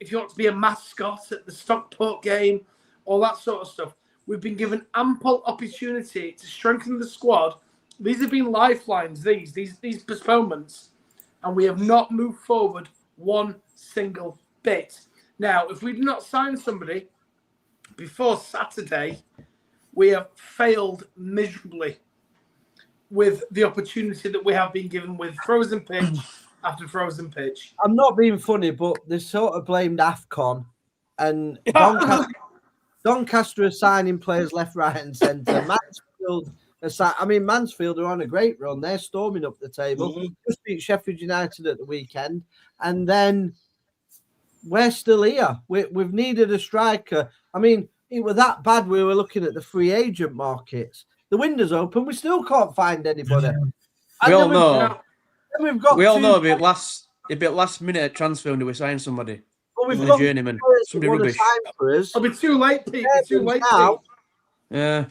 If you want to be a mascot at the Stockport game, all that sort of stuff. We've been given ample opportunity to strengthen the squad. These have been lifelines, these postponements, and we have not moved forward one single bit. Now, if we do not sign somebody before Saturday, we have failed miserably with the opportunity that we have been given with frozen pitch after frozen pitch. I'm not being funny, but they sort of blamed AFCON and Doncaster are signing players left, right, and centre. Mansfield are on a great run. They're storming up the table. Just beat Sheffield United at the weekend. And then we're still here. We've needed a striker. I mean, it was that bad we were looking at the free agent markets. The window's open. We still can't find anybody. We all know. We all know it'd be last minute transfer when we sign somebody. Well, we've a got journeyman. Somebody rubbish. It'll be too late, Pete. It's too late now. Yeah.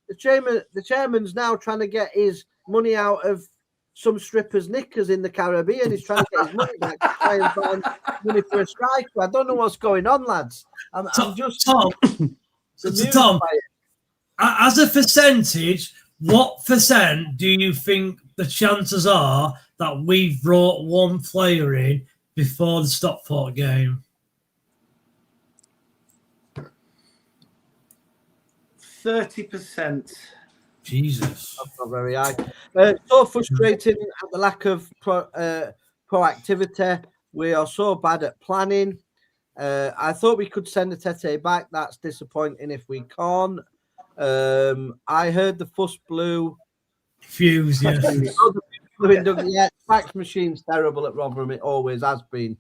The chairman's now trying to get his money out of some strippers' knickers in the Caribbean. He's trying to get his money back to try and find money for a striker. I don't know what's going on, lads. I'm just Tom. Tom, as a percentage, what percent do you think the chances are that we've brought one player in before the Stockport game? 30%. Jesus. That's not very high. So frustrating at the lack of proactivity. We are so bad at planning. I thought we could send a Tete back. That's disappointing if we can't. I heard the fuss blew. Fuse, yeah. Yeah, fax machine's terrible at Rotherham. It always has been.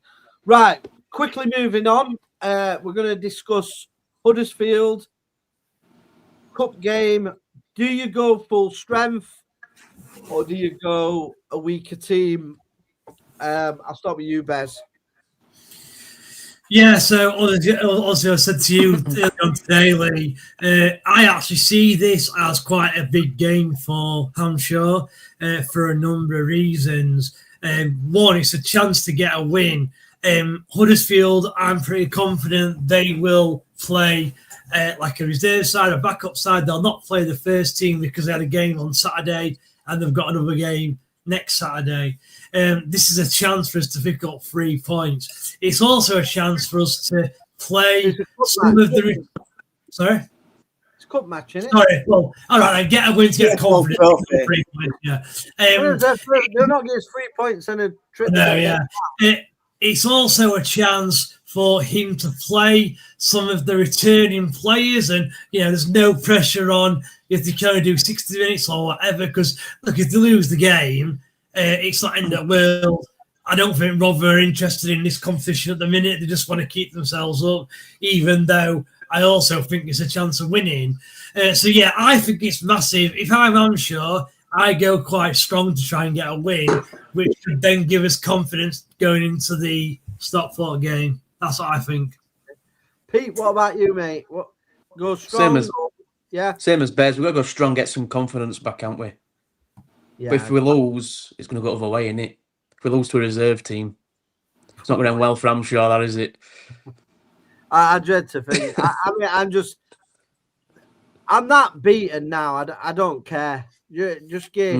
Right, quickly moving on. We're going to discuss Huddersfield Cup game. Do you go full strength or do you go a weaker team? I'll start with you, Bez. Yeah, so also I said to you on today, Lee, I actually see this as quite a big game for Hampshire for a number of reasons. One, it's a chance to get a win. Huddersfield, I'm pretty confident they will play like a reserve side, a backup side. They'll not play the first team because they had a game on Saturday and they've got another game next Saturday. This is a chance for us to pick up 3 points. It's also a chance for us to play some of the... Sorry? It's a cup match, isn't it? Sorry. Well, all right, I get a win to get confidence. 3 points, yeah. They're not getting 3 points and a trip. No, yeah. It's also a chance for him to play some of the returning players, and there's no pressure on if they kind of do 60 minutes or whatever. Because look, if they lose the game, it's not end of the world. I don't think Rotherham are interested in this competition at the minute. They just want to keep themselves up, even though I also think it's a chance of winning. So yeah, I think it's massive. If I'm unsure, I go quite strong to try and get a win, which could then give us confidence going into the Stockport game. That's what I think. Pete, what about you, mate? What go strong? Same as Bez. We've got to go strong, get some confidence back, haven't we? Yeah. But if we lose, it's going to go the other way, innit? If we lose to a reserve team, it's not going to end well for Hampshire, that is it? I dread to think. I mean, I'm not beaten now. I don't care. Just get.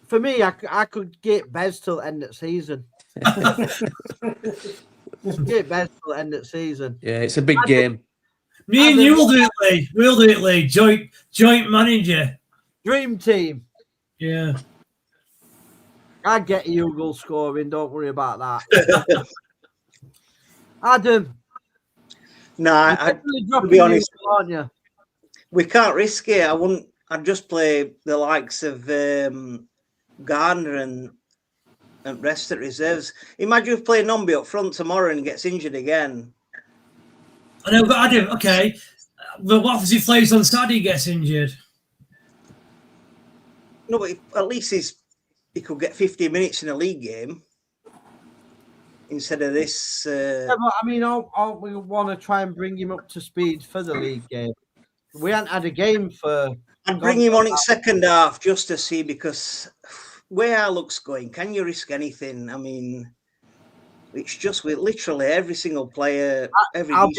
For me, I could get Bez till the end of the season. Just get Bez till the end of the season. Yeah, it's a big game. Me and you will do it, Lee. We'll do it, Lee. Joint manager. Dream team. Yeah. I get you goal scoring. Don't worry about that. Adam. No, to be honest, aren't you? we can't risk it. I'd just play the likes of Gardner and and rest at reserves. Imagine if playing Nombi up front tomorrow and he gets injured again. I know, but Adam, okay. But what if he plays on Saturday and gets injured? No, but at least he could get 50 minutes in a league game instead of this. Yeah, but I mean, aren't we want to try and bring him up to speed for the league game? We hadn't had a game for. I'd bring him on in second half just to see, because where our luck's going, can you risk anything? I mean, it's just with literally every single player. I'll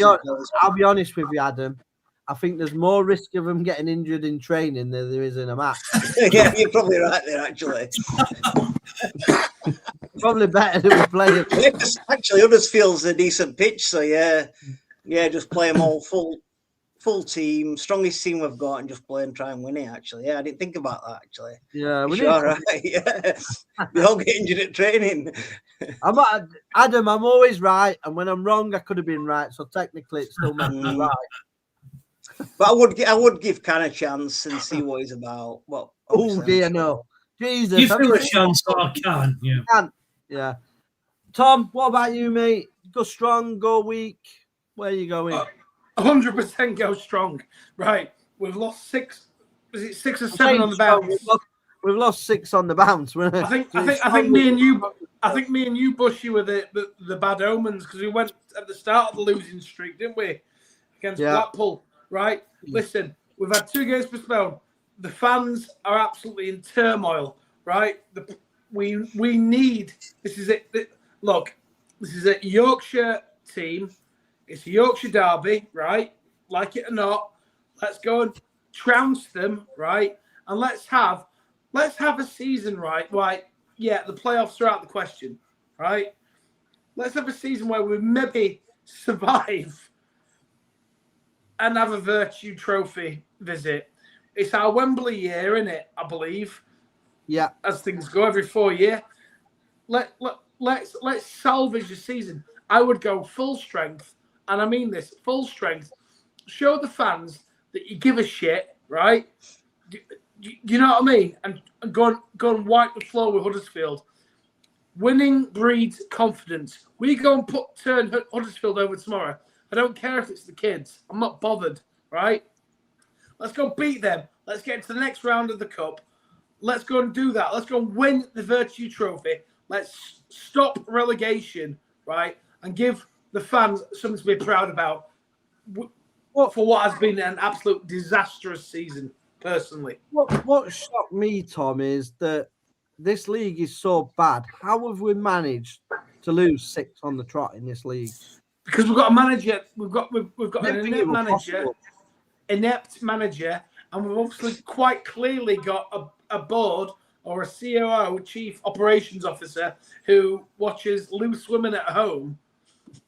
be honest with you, Adam. I think there's more risk of him getting injured in training than there is in a match. Yeah, you're probably right there, actually. Probably better than we play it. Yeah, actually, Huddersfield's a decent pitch, so yeah, just play them all full team, strongest team we've got, and just play and try and win it. Actually, yeah, I didn't think about that. Actually, Yeah, we sure, right? Yeah, they all get injured at training. Adam, I'm always right, and when I'm wrong, I could have been right. So technically, it's still meant to be right. But I would give Can a chance and see what he's about. Well, Oh dear, no, Jesus! Give him a chance, so I can. Yeah. Yeah. Tom, what about you, mate? Go strong, go weak. Where are you going? 100% go strong. Right, we've lost 6. Was it 6 or 7 on the bounce? We've lost 6 on the bounce. I think me and you, Bushy, were the bad omens, because we went at the start of the losing streak, didn't we? Against Blackpool, right? Listen, we've had 2 games postponed. The fans are absolutely in turmoil, right? We need, this is it. Look, this is a Yorkshire team. It's a Yorkshire derby, right? Like it or not, let's go and trounce them, right? And let's have a season, right? Right? Yeah, the playoffs are out of the question, right? Let's have a season where we maybe survive and have a Vertu Trophy visit. It's our Wembley year, isn't it? I believe. Yeah. As things go every 4 years. Let's salvage the season. I would go full strength, and I mean this, full strength. Show the fans that you give a shit, right? You know what I mean? And go and wipe the floor with Huddersfield. Winning breeds confidence. We go and turn Huddersfield over tomorrow. I don't care if it's the kids. I'm not bothered, right? Let's go beat them. Let's get to the next round of the cup. Let's go and do that. Let's go and win the Vertu Trophy. Let's stop relegation, right? And give the fans something to be proud about for what has been an absolute disastrous season, personally. What shocked me, Tom, is that this league is so bad. How have we managed to lose 6 on the trot in this league? Because we've got a manager. We've got an inept manager, and we've obviously quite clearly got a board or a COO, Chief Operations Officer, who watches loose women at home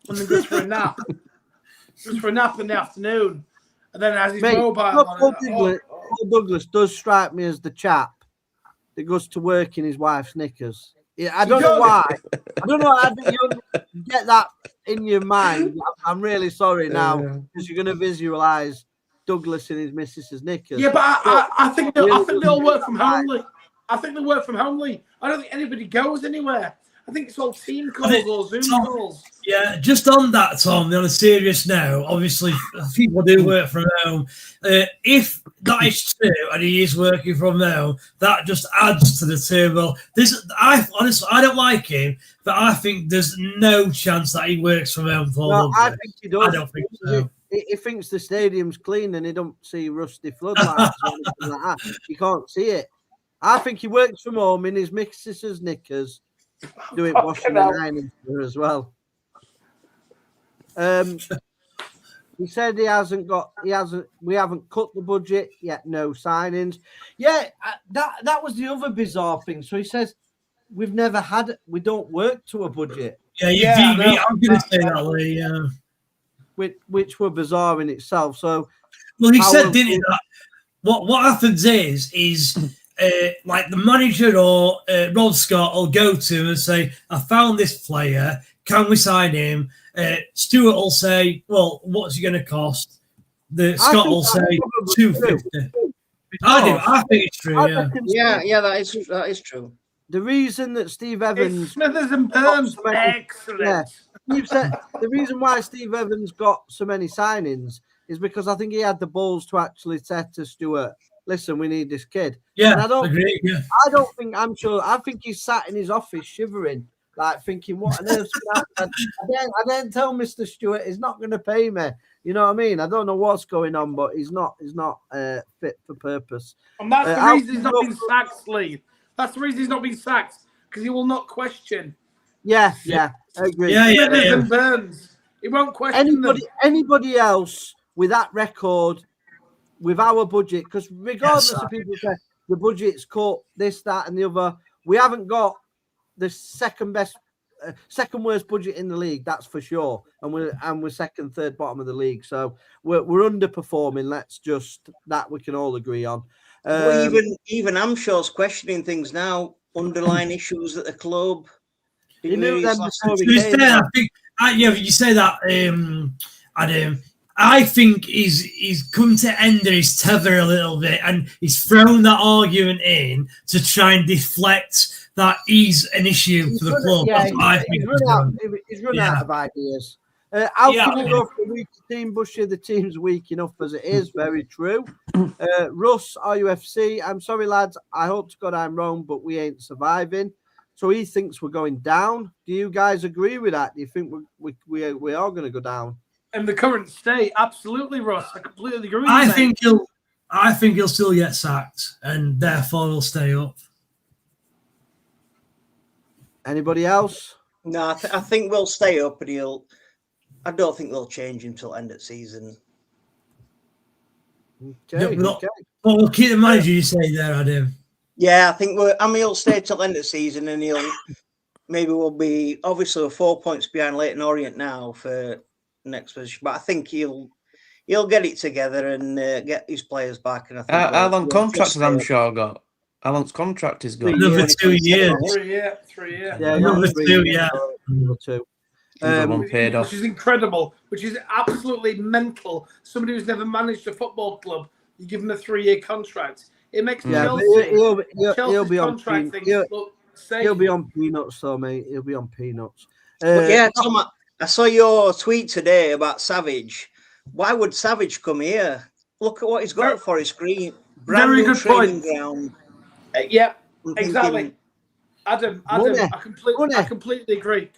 and then goes for a nap. Goes for a nap in the afternoon, and then has his mobile on. Paul Douglas does strike me as the chap that goes to work in his wife's knickers. Yeah, I don't know why. I don't know how you get that in your mind. I'm really sorry now, because you're going to visualize Douglas in his missus's knickers. Yeah, but I think they all work from home. I think they work from home. I don't think anybody goes anywhere. I think it's all team calls or Zoom calls. Yeah, just on that, Tom, on a serious note, obviously people do work from home. If that is true and he is working from home, that just adds to the turmoil. Honestly, I don't like him, but I think there's no chance that he works from home for no, I think he does. I don't think so. He thinks the stadium's clean and he don't see rusty floodlights or anything like that. He can't see it. I think he works from home in his missus's knickers, doing washing and ironing for her as well. He said we haven't cut the budget yet, no signings. Yeah, that was the other bizarre thing. So he says we don't work to a budget. I'm going to say that way, yeah. Which were bizarre in itself. So, well, he said, didn't he, that what happens is like the manager or Rod Scott will go to him and say, I found this player, can we sign him? Stuart will say, well, what's he going to cost? Scott will say $250. I think it's true, yeah, that is true. the reason that Steve Evans... It's Smithers and Burns. so many- Excellent. Yeah. Steve said the reason why Steve Evans got so many signings is because I think he had the balls to actually say to Stuart, listen, we need this kid. Yeah, And I don't think I'm sure. I think he's sat in his office shivering, like thinking, what on earth's going to happen? I didn't tell Mr. Stewart he's not going to pay me. You know what I mean? I don't know what's going on, but he's not fit for purpose. And that's the reason he's not been sacked, Lee. That's the reason he's not been sacked, because he will not question. Yeah, I agree. Smithers and Burns. He won't question anybody else with that record, with our budget, because regardless of people say the budget's cut, this, that, and the other, we haven't got the second worst budget in the league, that's for sure. And we're second, third bottom of the league, so we're underperforming. Let's just that we can all agree on. Well, even Amshaw's questioning things now, underlying issues at the club. He knew them before he came. I think, you say that, Adam. I think he's come to end his tether a little bit, and he's thrown that argument in to try and deflect that he's an issue for the club. Yeah, he's run out of ideas. How can you go for a weak team, Bushy? The team's weak enough as it is. Very true. Russ, RUFC, I'm sorry, lads. I hope to God I'm wrong, but we ain't surviving. So he thinks we're going down. Do you guys agree with that? Do you think we are going to go down? In the current state, absolutely, Ross. I completely agree with you. I think he'll still get sacked, and therefore he'll stay up. Anybody else? No, I think we'll stay up, and I don't think they'll change him till end of season. Okay. We'll keep the manager you say there, Adam. Yeah, I think he'll stay till end of season, and we'll be obviously 4 points behind Leyton Orient now for next position, but I think he'll get it together and get his players back. And I think how long contract has Amshaw got? How long's contract is got? Another 2 years. 3 years. Yeah, another 2 years. Another 2. Which is incredible, which is absolutely mental. Somebody who's never managed a football club, you give him a 3-year contract. It makes Chelsea. He'll be on he'll be on peanuts, though, mate. He'll be on peanuts. Tom, I saw your tweet today about Savage. Why would Savage come here? Look at what he's got for his screen. Very good training point. Ground. Yeah, exactly. Adam, I completely agree.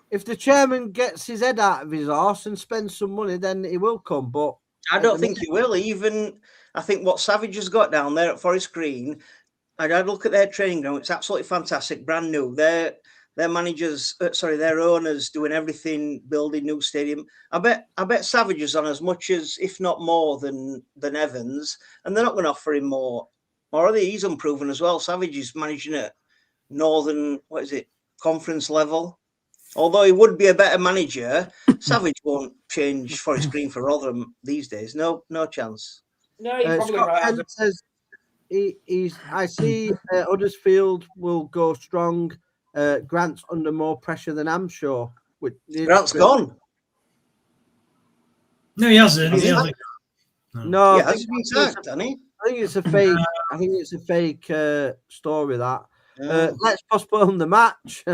If the chairman gets his head out of his arse and spends some money, then he will come. But I don't think he will. Even I think what Savage has got down there at Forest Green, I had a look at their training ground. It's absolutely fantastic, brand new. Their managers, their owners doing everything, building new stadium. I bet Savage is on as much as, if not more, than Evans, and they're not going to offer him more. Or are they? He's unproven as well. Savage is managing at Northern, Conference level. Although he would be a better manager, Savage won't change Forest Green for Rotherham these days. No chance. No, you're probably right. Says I see Huddersfield will go strong. Grant's under more pressure than Amshaw. Grant's gone. No, he hasn't. No, I think it's a fake. I think it's a fake story. That let's postpone the match.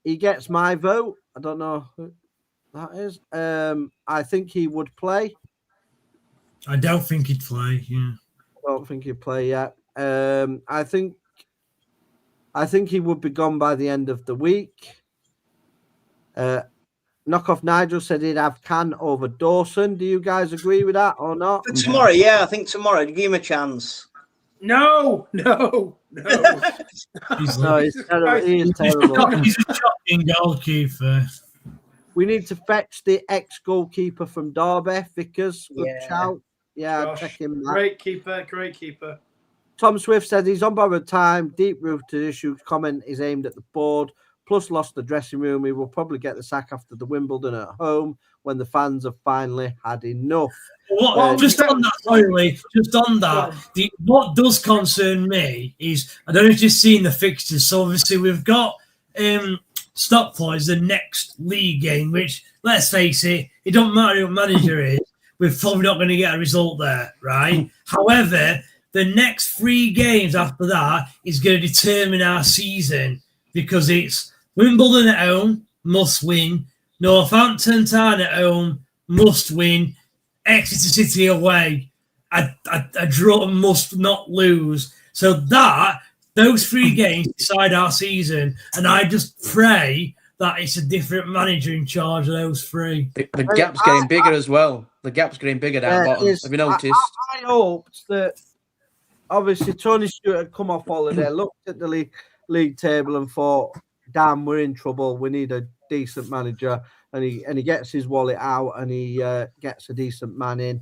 He gets my vote. I don't know who that is. I think he would play. I don't think he'd play. Yeah, I don't think he'd play yet. I think he would be gone by the end of the week. Knockoff Nigel said he'd have Can over Dawson. Do you guys agree with that or not? For tomorrow, yeah, I think tomorrow. Give him a chance. No. He's terrible. He is terrible. He's a shocking goalkeeper. We need to fetch the ex-goalkeeper from Derby, Vickers. Good shout. Yeah, Gosh, check him. Great keeper. Tom Swift said he's on borrowed time. Deep-rooted issue. Comment is aimed at the board. Plus lost the dressing room. He will probably get the sack after the Wimbledon at home when the fans have finally had enough. Just on that, what does concern me is, I don't know if you've seen the fixtures. So obviously we've got Stockport is the next league game, which, let's face it don't matter who manager is, we're probably not going to get a result there, right? However, the next 3 games after that is going to determine our season, because it's Wimbledon at home, must win. Northampton Town at home, must win. Exeter City away, a draw, must not lose. So those 3 games decide our season, and I just pray that it's a different manager in charge of those 3. The gap's getting bigger as well. The gap's getting bigger down bottom. Have you noticed? I hoped that, obviously, Tony Stewart had come off holiday, looked at the league table and thought, damn, we're in trouble. We need a decent manager. And he gets his wallet out and he gets a decent man in.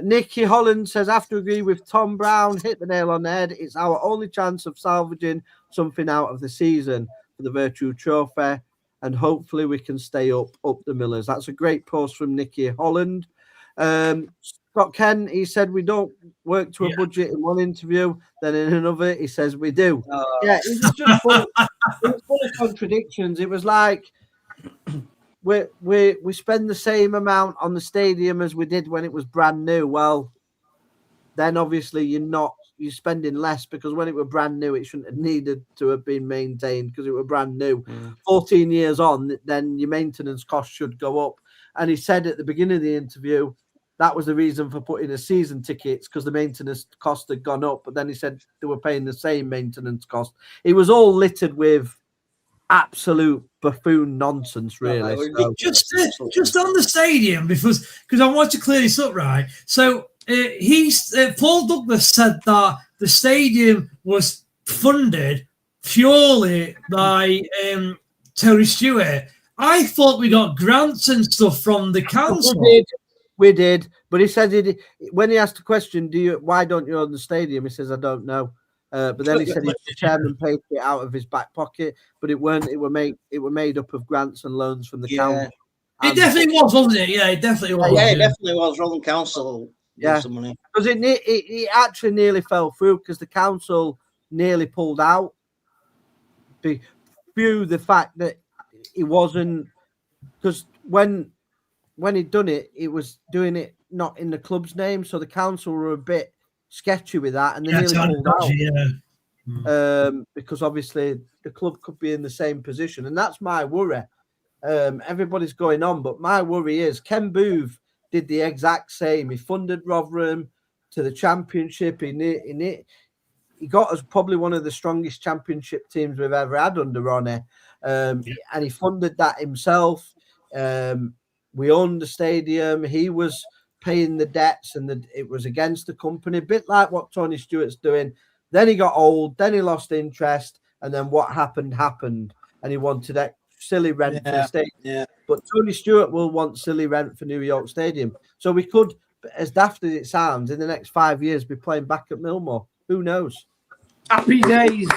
Nicky Holland says, I have to agree with Tom Brown, hit the nail on the head. It's our only chance of salvaging something out of the season for the Vertu Trophy, and hopefully we can stay up the Millers. That's a great post from Nicky Holland. Scott Kent, he said, we don't work to a budget in one interview, then in another he says we do. Yeah, it was just full of contradictions. It was like, we spend the same amount on the stadium as we did when it was brand new. Well, then obviously you're spending less, because when it was brand new, it shouldn't have needed to have been maintained because it was brand new. 14 years on, then your maintenance costs should go up. And he said at the beginning of the interview that was the reason for putting a season tickets, because the maintenance cost had gone up. But then he said they were paying the same maintenance cost. It was all littered with absolute buffoon nonsense, really. Just on the stadium, because I want to clear this up, right? So Paul Douglas said that the stadium was funded purely by Tony Stewart. I thought we got grants and stuff from the council. We did, but he said when he asked the question, why don't you own the stadium? He says, I don't know. But then he said the chairman paid it out of his back pocket, but it were made up of grants and loans from the council. It definitely was, wasn't it? Yeah, it definitely was. Yeah, it definitely was. Rotherham Council. Yeah, because it actually nearly fell through because the council nearly pulled out through the fact that it wasn't, because when he'd done it, it was doing it not in the club's name, so the council were a bit sketchy with that, and they nearly pulled out. Because obviously the club could be in the same position, and that's my worry. Everybody's going on, but my worry is Ken Booth did the exact same. He funded Rotherham to the championship. He got us probably one of the strongest championship teams we've ever had under Ronnie, and he funded that himself. We owned the stadium. He was paying the debts, and it was against the company, a bit like what Tony Stewart's doing. Then he got old, then he lost interest, and then what happened, and he wanted that silly rent for the stadium. Yeah. But Tony Stewart will want silly rent for New York Stadium. So we could, as daft as it sounds, in the next 5 years be playing back at Millmore. Who knows? Happy days.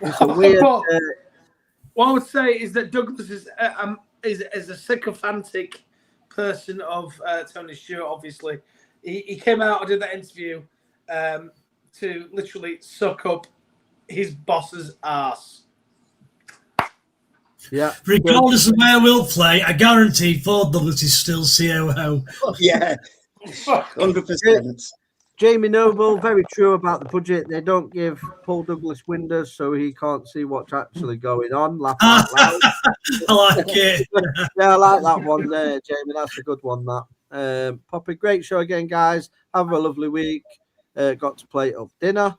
It's a weird... what I would say is that Douglas is a sycophantic person of Tony Stewart. Obviously, he came out and did that interview to literally suck up his boss's ass. Yeah. Regardless of where we'll play, I guarantee Paul Douglas is still COO. Yeah, 100%. Jamie Noble, very true about the budget. They don't give Paul Douglas windows, so he can't see what's actually going on. Laugh out loud. I like it. Yeah, I like that one there, Jamie. That's a good one, that. Poppy, great show again, guys. Have a lovely week. Got to plate up dinner.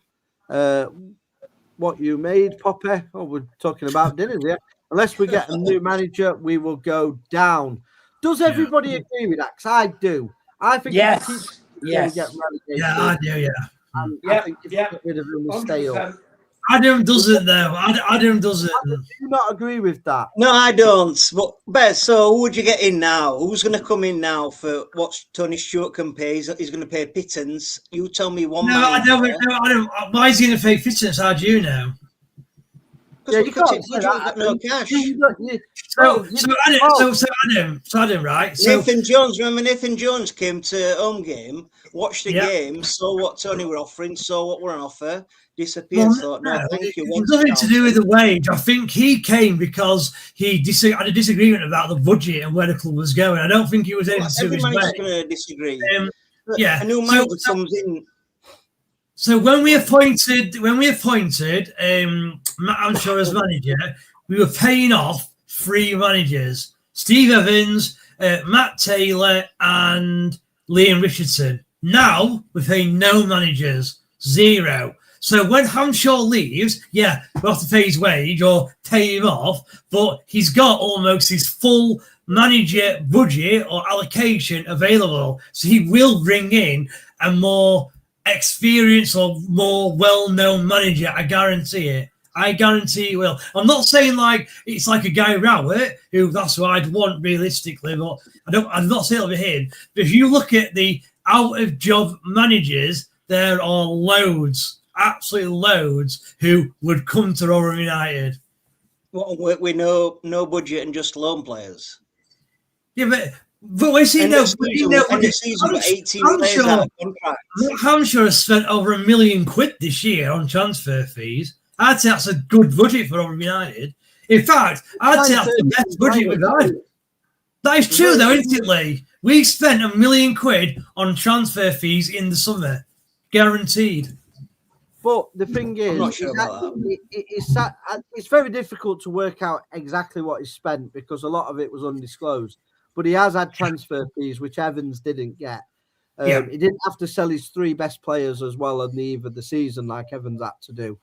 What you made, Poppy? Oh, we're talking about dinners here. Unless we get a new manager, we will go down. Does everybody agree with that? Because I do. I think yes. Get I do, yeah. I think if you get rid of him, we stay up. Adam doesn't, though. Adam doesn't. Do you not agree with that? No, I don't. But Beth, so who would you get in now? Who's going to come in now for what Tony Stewart can pay? He's going to pay pittance. You tell me one. No, I don't. Why is he going to pay pittance? How do you know? Yeah, you can't say that. No cash. So Adam, right? Nathan Jones. Remember Nathan Jones came to home game, watched the game, saw what Tony were offering, saw what were on offer, disappeared. Thought, no, thank you. It's nothing to do with the wage. I think he came because he had a disagreement about the budget and where the club was going. I don't think he was able to. Everybody's going to disagree. Yeah, a new manager comes in. So when we appointed Matt Hampshire as manager, we were paying off 3 managers: Steve Evans, Matt Taylor, and Liam Richardson. Now we're paying no managers, 0. So when Hampshire leaves, yeah, we'll have to pay his wage or pay him off, but he's got almost his full manager budget or allocation available. So he will bring in a more experienced or more well-known manager. I guarantee it. I guarantee he will. I'm not saying like it's like a Guy Rowett, who that's what I'd want realistically, but I'm not saying it'll be him. But if you look at the out-of-job managers, there are loads, absolutely loads, who would come to Rotherham United. What, with no budget and just loan players? Yeah, but we see no. Hampshire has spent over £1 million this year on transfer fees. I'd say that's a good budget for Rotherham United. In fact, I'd say that's the best budget we've had. That is true, though, isn't it, Lee? We spent £1 million on transfer fees in the summer, guaranteed. But the thing is, sure it's very difficult to work out exactly what he spent because a lot of it was undisclosed. But he has had transfer fees, which Evans didn't get. He didn't have to sell his 3 best players as well at the eve of the season like Evans had to do.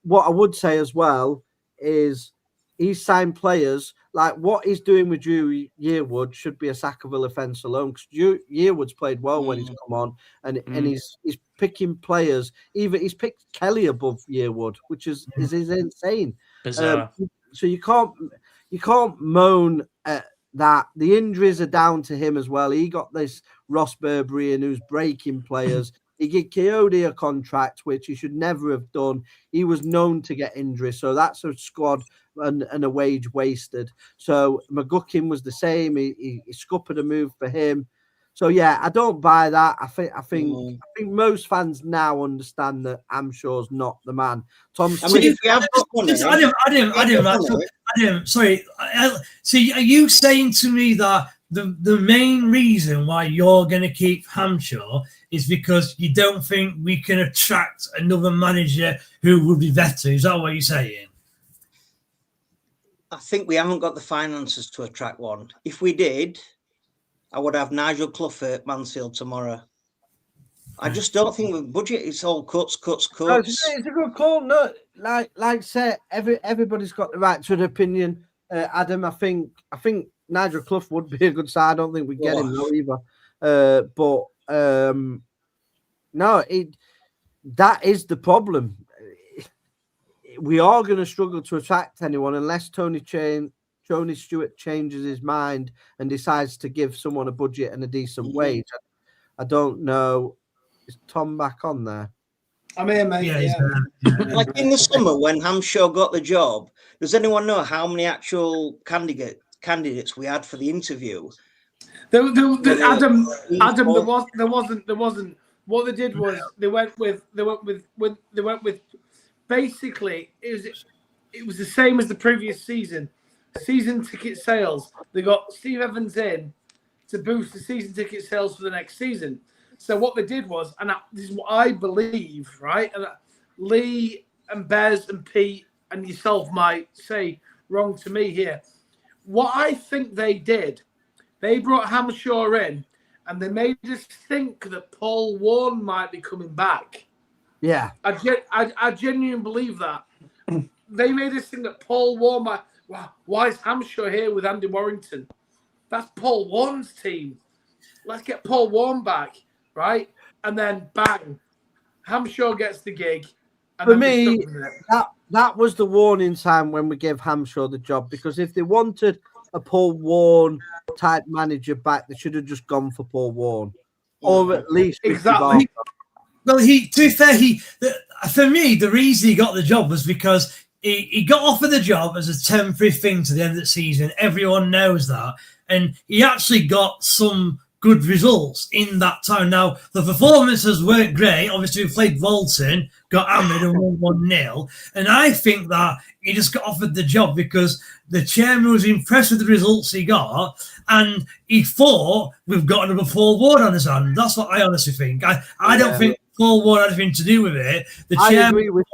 What I would say as well is he's signed players like what he's doing with Drew Yearwood should be a sackable offence alone because Yearwood's played well when he's come on and he's picking players. Even he's picked Kelly above Yearwood, which is insane. So you can't moan at that. The injuries are down to him as well. He got this Ross Burberry in who's breaking players. He gave Coyote a contract, which he should never have done. He was known to get injuries, so that's a squad and a wage wasted. So McGuckin was the same. He scuppered a move for him. So yeah, I don't buy that. I think most fans now understand that Amshore's not the man. Tom, Sorry. See, are you saying to me that the main reason why you're going to keep Hampshire is because you don't think we can attract another manager who would be better? Is that what you're saying? I think we haven't got the finances to attract one. If we did, I would have Nigel Clough at Mansfield tomorrow. I just don't think with budget, it's all cuts. No, it's a good call. No, like say, everybody's got the right to an opinion. Adam, I think Nigel Clough would be a good side. I don't think we get him though either. No, that is the problem. We are going to struggle to attract anyone unless Tony Stewart changes his mind and decides to give someone a budget and a decent wage. I don't know. Is Tom back on there? I'm here, mate. Yeah. Like in the summer when Hampshire got the job, does anyone know how many actual candidates we had for the interview? Adam, there wasn't. What they did was they went with. Basically, it was the same as the previous season. Season ticket sales. They got Steve Evans in to boost the season ticket sales for the next season. So what they did was, and this is what I believe, right? And Lee and Bez and Pete and yourself might say wrong to me here. What I think they did, they brought Hampshire in and they made us think that Paul Warne might be coming back. Yeah. I genuinely believe that. They made us think that Paul Warne might... Wow, why is Hampshire here with Andy Warrington? That's Paul Warne's team. Let's get Paul Warne back, right? And then bang, Hampshire gets the gig. And for me, that was the warning time when we gave Hampshire the job, because if they wanted a Paul Warne type manager back, they should have just gone for Paul Warne, or at least exactly. Well, to be fair, for me, the reason he got the job was because he got offered the job as a temporary thing to the end of the season. Everyone knows that. And he actually got some good results in that time. Now, the performances weren't great. Obviously, we played Bolton, got hammered and won 1-0. And I think that he just got offered the job because the chairman was impressed with the results he got, and he thought we've got another Paul Ward on his hand. That's what I honestly think. I don't think Paul Ward had anything to do with it. I agree with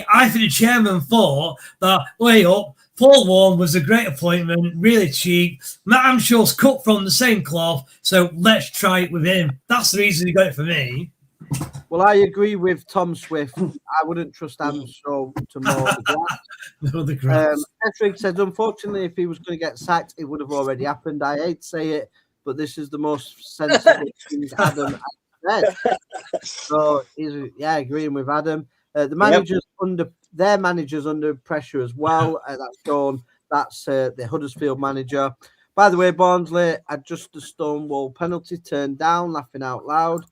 I think the chairman thought that way up. Paul Warren was a great appointment, really cheap. Matt Amshaw's cut from the same cloth, so let's try it with him. That's the reason he got it for me. Well, I agree with Tom Swift. I wouldn't trust Amshaw to mow the grass. Etheridge says, unfortunately, if he was going to get sacked, it would have already happened. I hate to say it, but this is the most sensible thing Adam said. So, agreeing with Adam. The managers their managers under pressure as well. That's Dawn. That's the Huddersfield manager. By the way, Barnsley had just a Stonewall penalty turned down, laughing out loud.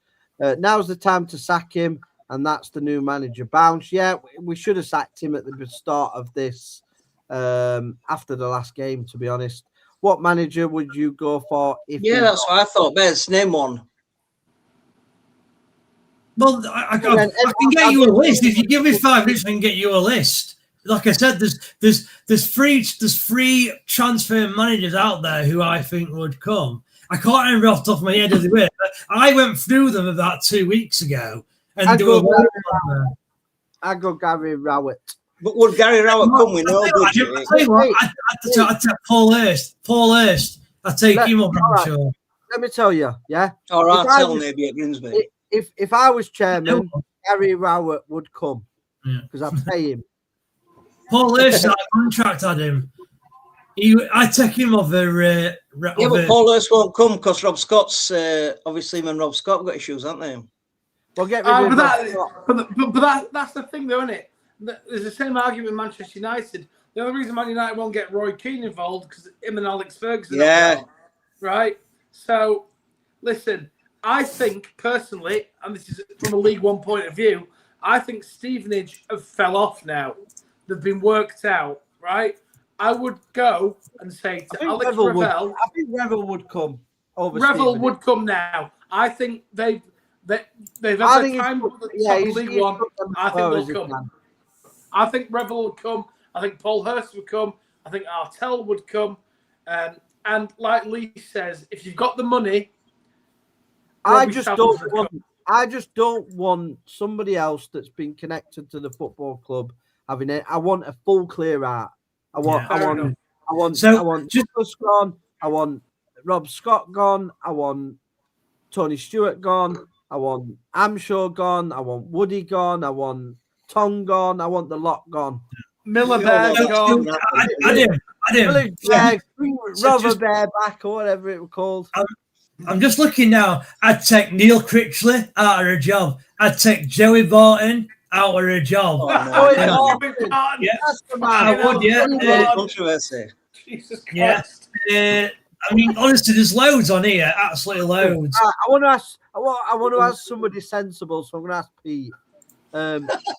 Now's the time to sack him, and that's the new manager. Bounce. Yeah, we should have sacked him at the start of this, after the last game, to be honest. What manager would you go for? That's what I thought. Bez, name one. Well, I can get you a list. If you give me 5 minutes, I can get you a list. Like I said, there's free transfer managers out there who I think would come. I can't remember off the top of my head of the way, but I went through them about 2 weeks ago, and I go Gary Rowett. But would Gary Rowett come with no budget? I take Paul Hurst. I take him up. I'm sure. Let me tell you, yeah. All right, tell maybe at Grimsby. If I was chairman, Gary Rowett would come because I'd pay him. Paul Hurst, I contract had him. I take him over. But Paul Hurst won't come because Rob Scott's obviously him and Rob Scott got issues, haven't they? Well, get rid of but that's the thing, though, isn't it? There's the same argument with Manchester United. The only reason Man United won't get Roy Keane involved because him and Alex Ferguson. Yeah. Right. So, listen, I think personally, and this is from a League One point of view, I think Stevenage have fell off now. They've been worked out, right? I would go and say to Alex Revel. I think Revel would come over. Revel would come now. I think they've had their time at the top of League One. I think they'll come. I think Revel will come. I think Paul Hurst would come. I think Artell would come. And like Lee says, if you've got the money, I just don't want somebody else that's been connected to the football club having it. I want a full clear out. I want Douglas gone. I want Rob Scott gone. I want Tony Stewart gone. I want Amshaw gone. I want Woody gone. I want Tom gone. I want the lot gone. Miller Bear gone. Rother Bear back or whatever it was called. I'm just looking now. I'd take Neil Critchley out of a job. I'd take Joey Barton out of a job. I would, yeah. Controversy. Jesus Christ. Yeah. I mean, honestly, there's loads on here. Absolutely loads. I want to ask somebody sensible, so I'm going to ask Pete.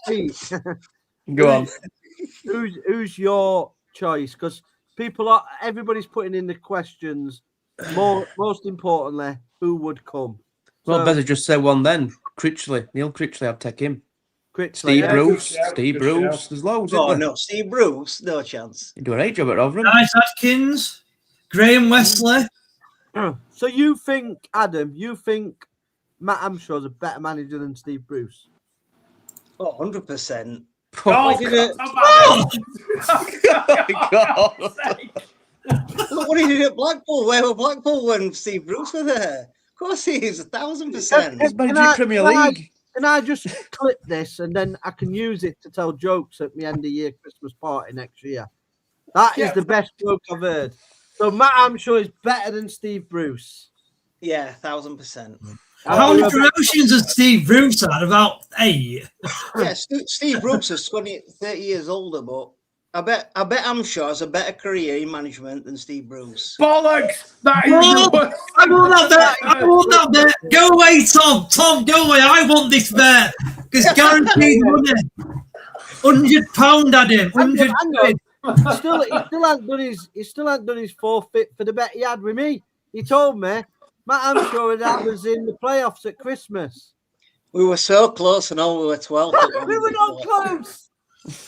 Pete, go on. Who's your choice? Because everybody's putting in the questions. Most importantly, who would come? Well, better just say one then. Critchley, Neil Critchley, I'd take him. Steve Bruce. There's loads. Oh no, Steve Bruce, no chance. You do a great job at Rotherham. Nice Atkins, Graham Wesley. So you think, Adam? You think Matt Amshaw's a better manager than Steve Bruce? Oh, 100%. Look what he did at Blackpool. Where were Blackpool when Steve Bruce was there? Of course he is, 1,000%. Premier League. Can I just clip this and then I can use it to tell jokes at my end of year Christmas party next year? That is the best joke I've heard. So Matt Amshaw is better than Steve Bruce. Yeah, 1,000%. How many promotions has Steve Bruce had? About 8. Yeah, Steve Bruce is 30 years older, but I bet Amshaw has a better career in management than Steve Bruce. Bollocks! That is I want that bet. Go away, Tom. Tom, go away. I want this bet. Because guaranteed money. £100 at him. 100 quid. He still hadn't done his forfeit for the bet he had with me. He told me Matt Amshaw that was in the playoffs at Christmas. We were so close and all we were 12. We were not close.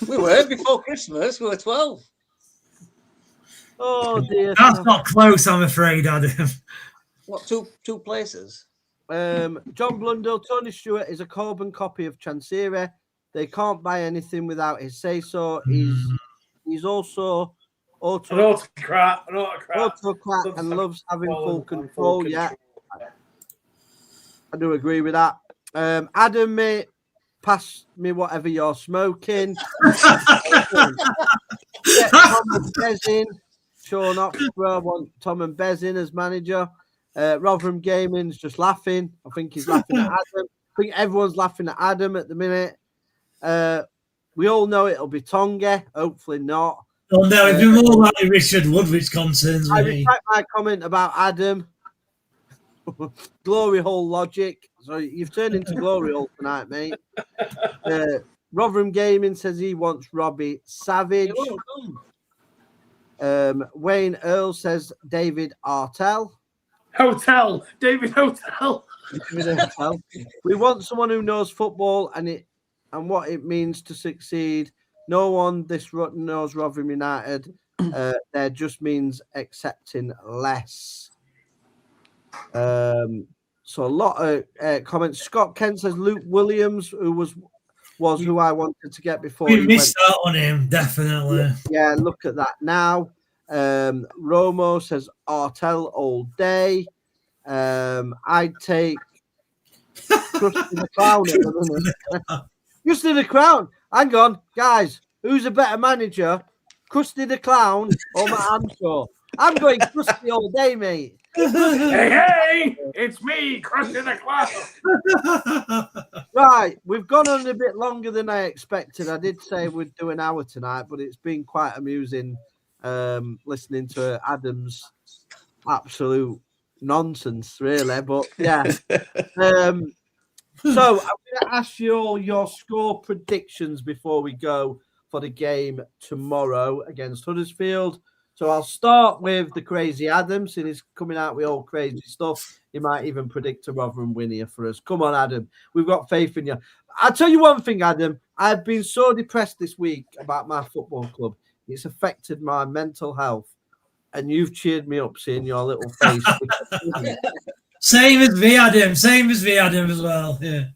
We were before Christmas. We were 12. Oh dear. That's not close, I'm afraid, Adam. What, two places? John Blundell, Tony Stewart is a carbon copy of Chansiri. They can't buy anything without his say-so. He's also An autocrat and loves having full control. Yeah, I do agree with that. Adam, mate, pass me whatever you're smoking. Get Tom and Bez in. Sean Oxborough want Tom and Bez in as manager. Rotherham Gaming's just laughing. I think he's laughing at Adam. I think everyone's laughing at Adam at the minute. We all know it'll be Tonga. Hopefully not. Oh no, it'd be more like Richard Wood, which concerns me. I retract my comment about Adam. Glory hole logic. So you've turned into glory hole tonight, mate. Rotherham Gaming says he wants Robbie Savage. Wayne Earl says David Artell. David Hotel. We want someone who knows football and what it means to succeed. No one knows Rotherham United. There just means accepting less. So a lot of comments. Scott Kent says Luke Williams, who was who I wanted to get before. We missed out on him, definitely. Yeah, look at that now. Romo says Artell all day. I'd take Krusty the Clown at the minute. Krusty the Clown. Hang on, guys. Who's a better manager, Krusty the Clown or Matt Hamshaw? I'm going Krusty all day, mate. Hey, it's me, Krusty the Clown. Right, we've gone on a bit longer than I expected. I did say we'd do an hour tonight, but it's been quite amusing listening to Adam's absolute nonsense, really. But yeah. So I'm going to ask you all your score predictions before we go for the game tomorrow against Huddersfield. So I'll start with the crazy Adam, since he's coming out with all crazy stuff. He might even predict a Rotherham win here for us. Come on, Adam. We've got faith in you. I'll tell you one thing, Adam. I've been so depressed this week about my football club. It's affected my mental health. And you've cheered me up seeing your little face. Same as me, Adam. Same as me, Adam, as well. Yeah.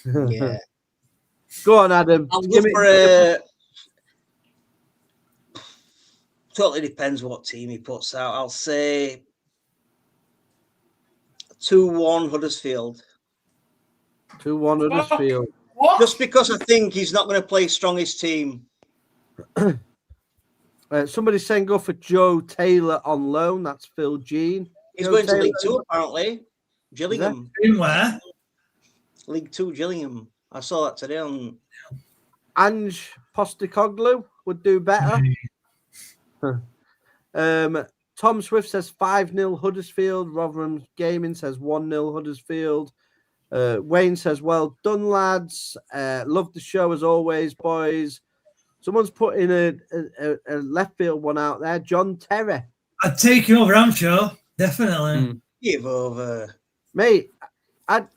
Yeah. Go on, Adam. I'll go for totally depends what team he puts out. I'll say 2-1 Huddersfield. 2-1 Huddersfield. What? Just because I think he's not going to play strongest team. Somebody's saying go for Joe Taylor on loan. That's Phil Jean. He's Joe going Taylor. to League 2, apparently. Gillingham. In where? League 2, Gillingham. I saw that today on... Ange Postecoglou would do better. Tom Swift says 5-0 Huddersfield. Rotherham Gaming says 1-0 Huddersfield. Wayne says, well done, lads. Love the show as always, boys. Someone's put in a left field one out there. John Terry. I'd take you over, I'm sure. Definitely. Give over. Mate, I'd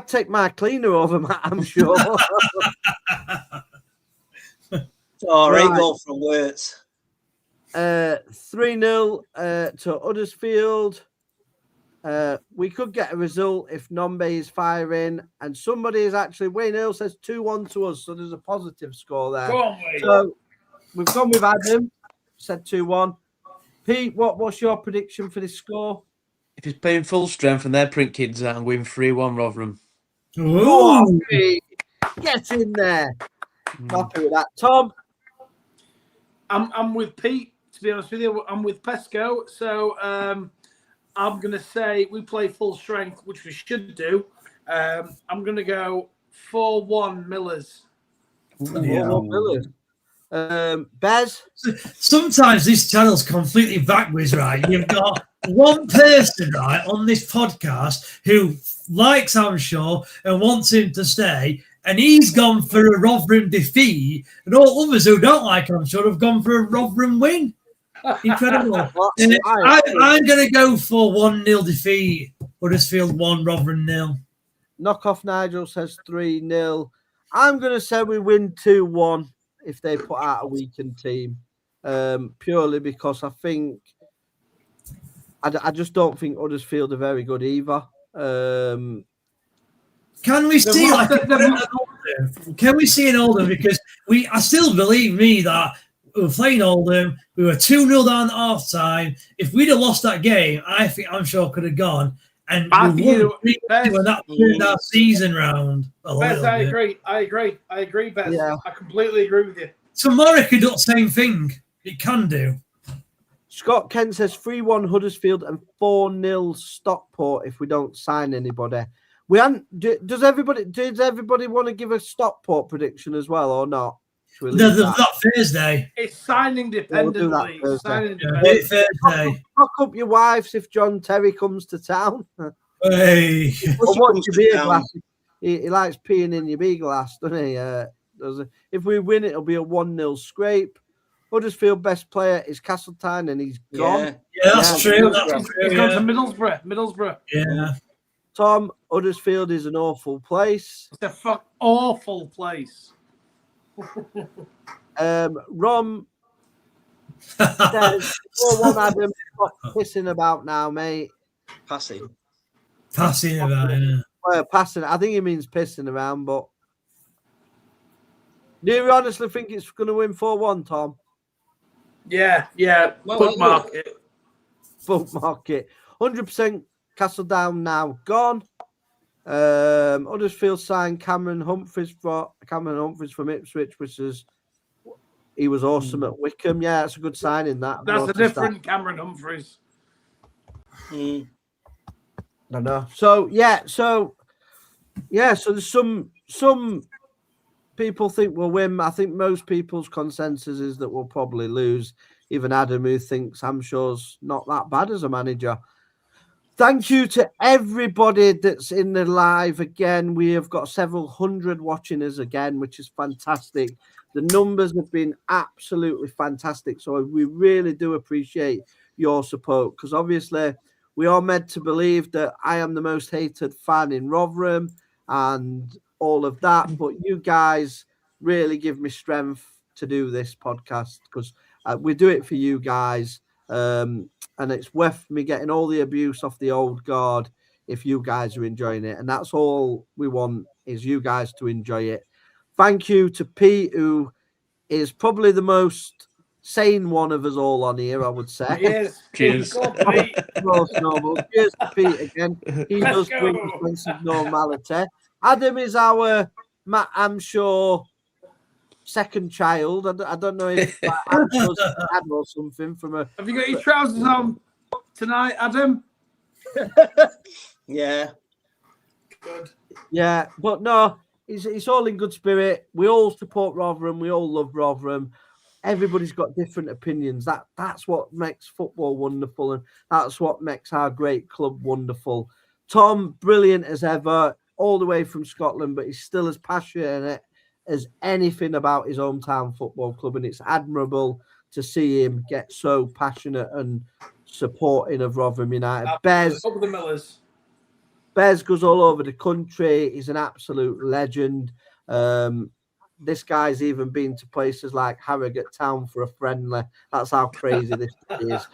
take my cleaner over Matt, I'm sure. All right, goal from Wirtz. 3-0 to Huddersfield. We could get a result if Nombe is firing, and somebody is actually Wayne Earl says 2-1 to us, so there's a positive score there. Go on, Wayne. So we've gone with Adam, said 2-1. Pete, what's your prediction for this score? If he's playing full strength and their print kids out, I'm going 3-1 Rotherham. Oh, Pete, get in there. Happy with that, Tom. I'm with Pete. To be honest with you, I'm with Pesco. So I'm going to say we play full strength, which we should do. I'm going to go 4-1 Millers. 4-1 Millers. Bez? Sometimes this channel's completely backwards, right? You've got one person, right, on this podcast who likes Hamshaw and wants him to stay, and he's gone for a Rotherham defeat, and all others who don't like Hamshaw have gone for a Rotherham win. Incredible. I'm going to go for 1-0 defeat. Huddersfield 1, Rotherham 0. Knockoff Nigel says 3-0. I'm going to say we win 2-1 if they put out a weakened team, purely because I think I just don't think Huddersfield are very good either. Can we see can we see an Oldham? Because I still believe that we were playing Oldham. We were 2-0 down at half time. If we'd have lost that game, I'm sure could have gone. And we won when that turned our season round. Bez, I agree, Bez. Yeah. I completely agree with you. Tomorrow could do the same thing. It can do. Scott Kent says 3-1 Huddersfield and 4-0 Stockport if we don't sign anybody. Does everybody want to give a Stockport prediction as well or not? That Thursday. It's signing dependently. Thursday. Lock up your wives if John Terry comes to town. Hey. What's your beer glass? He likes peeing in your beer glass, doesn't he? If we win, it'll be a 1-0 scrape. Huddersfield best player is Castletine, and he's gone. Yeah, that's true. He's gone to Middlesbrough. Yeah. Tom, Huddersfield is an awful place. It's a awful place. Rom says 4-1 Adam. Stop pissing about now, mate. Passing about, yeah. Well, passing. I think he means pissing around, but do you honestly think it's going to win 4-1, Tom? Yeah. Bookmark it. Bookmark it. 100% Castledown now gone. Huddersfield signed Cameron Humphreys from Ipswich, he was awesome at Wickham. Yeah, that's a good signing. That's a different Cameron Humphreys. I know. So there's some people think we'll win. I think most people's consensus is that we'll probably lose. Even Adam, who thinks Hamshaws not that bad as a manager. Thank you to everybody that's in the live again. We have got several hundred watching us again, which is fantastic. The numbers have been absolutely fantastic. So we really do appreciate your support, because obviously we are meant to believe that I am the most hated fan in Rotherham and all of that. But you guys really give me strength to do this podcast, because we do it for you guys. And it's worth me getting all the abuse off the old guard if you guys are enjoying it. And that's all we want, is you guys to enjoy it. Thank you to Pete, who is probably the most sane one of us all on here, I would say. Yes. Cheers. Most normal. Cheers to Pete again. He does bring a sense of normality. Adam is our Matt Amshaw second child. I don't know if Adam's dad or something from a. Have you got your trousers on tonight, Adam? Yeah. Good. Yeah, but no, it's all in good spirit. We all support Rotherham. We all love Rotherham. Everybody's got different opinions. That's what makes football wonderful, and that's what makes our great club wonderful. Tom, brilliant as ever, all the way from Scotland, but he's still as passionate as anything about his hometown football club, and it's admirable to see him get so passionate and supporting of Rotherham United. Bez goes all over the country. He's an absolute legend. This guy's even been to places like Harrogate Town for a friendly. That's how crazy this is.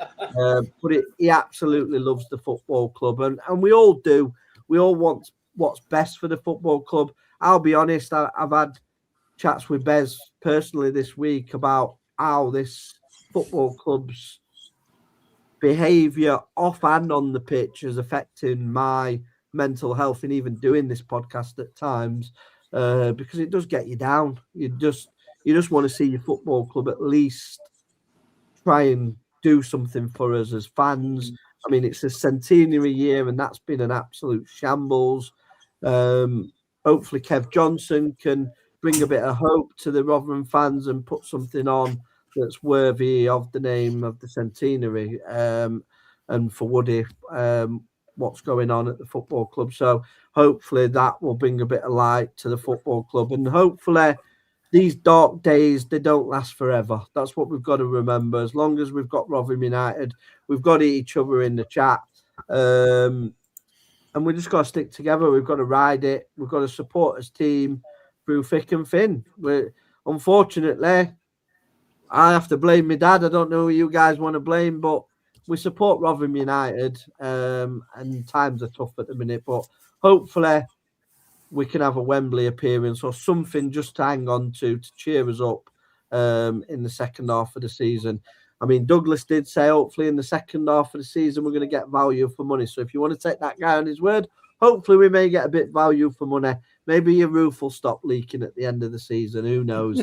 But he absolutely loves the football club, and we all do. We all want what's best for the football club. I'll be honest, I've had chats with Bez personally this week about how this football club's behaviour off and on the pitch is affecting my mental health, and even doing this podcast at times, because it does get you down. You just want to see your football club at least try and do something for us as fans. I mean, it's a centenary year, and that's been an absolute shambles. Hopefully Kev Johnson can bring a bit of hope to the Rotherham fans and put something on that's worthy of the name of the centenary, and for Woody, what's going on at the football club. So hopefully that will bring a bit of light to the football club, and hopefully these dark days, they don't last forever. That's what we've got to remember. As long as we've got Rotherham United, we've got each other in the chat, and we just got to stick together. We've got to ride it. We've got to support his team through thick and thin. Unfortunately, I have to blame my dad. I don't know who you guys want to blame, but we support Rotherham United, and times are tough at the minute, but hopefully we can have a Wembley appearance or something just to hang on to cheer us up in the second half of the season. I mean, Douglas did say hopefully in the second half of the season we're going to get value for money. So if you want to take that guy on his word, hopefully we may get a bit value for money. Maybe your roof will stop leaking at the end of the season. Who knows?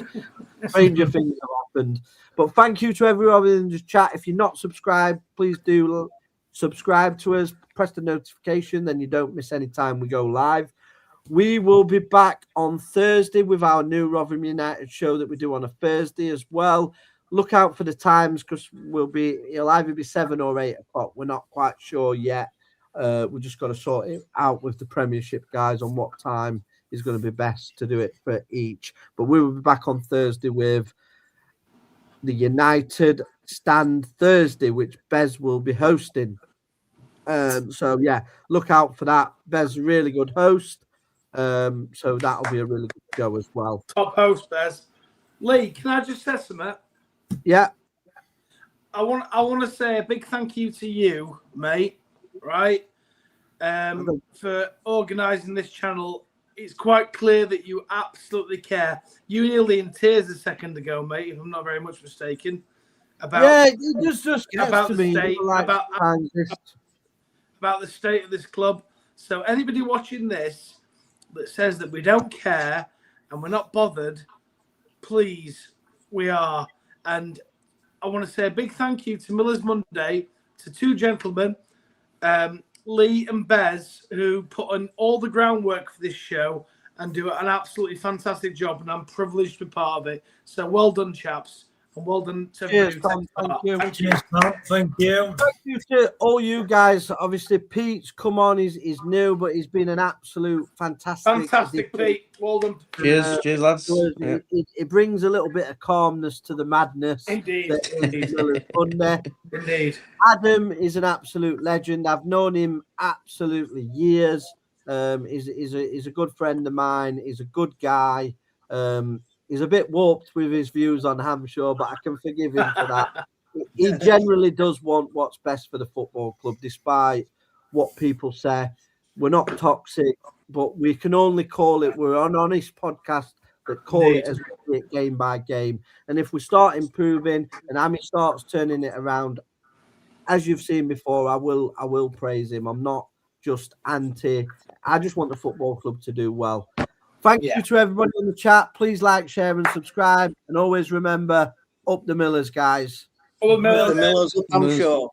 Stranger things have happened. But thank you to everyone in the chat. If you're not subscribed, please do subscribe to us. Press the notification, then you don't miss any time we go live. We will be back on Thursday with our new Rotherham United show that we do on a Thursday as well. Look out for the times because it'll either be 7 or 8 o'clock. We're not quite sure yet. We're just got to sort it out with the Premiership guys on what time is going to be best to do it for each. But we will be back on Thursday with the United Stand Thursday, which Bez will be hosting. So yeah, look out for that. Bez, a really good host. So that'll be a really good show as well. Top host, Bez. Lee, can I just say something? Yeah. I want to say a big thank you to you, mate. Right, for organising this channel. It's quite clear that you absolutely care. You nearly in tears a second ago, mate, if I'm not very much mistaken. It just gets about to the me. state, Like about the state of this club. So anybody watching this that says that we don't care and we're not bothered, please, we are. And I want to say a big thank you to Miller's Monday, to two gentlemen, Lee and Bez, who put on all the groundwork for this show and do an absolutely fantastic job, and I'm privileged to be part of it. So well done, chaps, and well done to everybody. Thank you. Thank you. Thank you to all you guys. Obviously, Pete's come on. He's new, but he's been an absolute fantastic Pete. Well done. Cheers, lads. It brings a little bit of calmness to the madness. Indeed. Indeed. Adam is an absolute legend. I've known him absolutely years. He's a good friend of mine. He's a good guy. He's a bit warped with his views on Hampshire, but I can forgive him for that. He generally does want what's best for the football club, despite what people say. We're not toxic, but we can only call it. We're an honest podcast that call it as we see it game by game. And if we start improving and Amy starts turning it around, as you've seen before, I will praise him. I'm not just anti. I just want the football club to do well. Thank you to everybody in the chat. Please like, share, and subscribe. And always remember, up the Millers, guys. Up the Millers. I'm sure.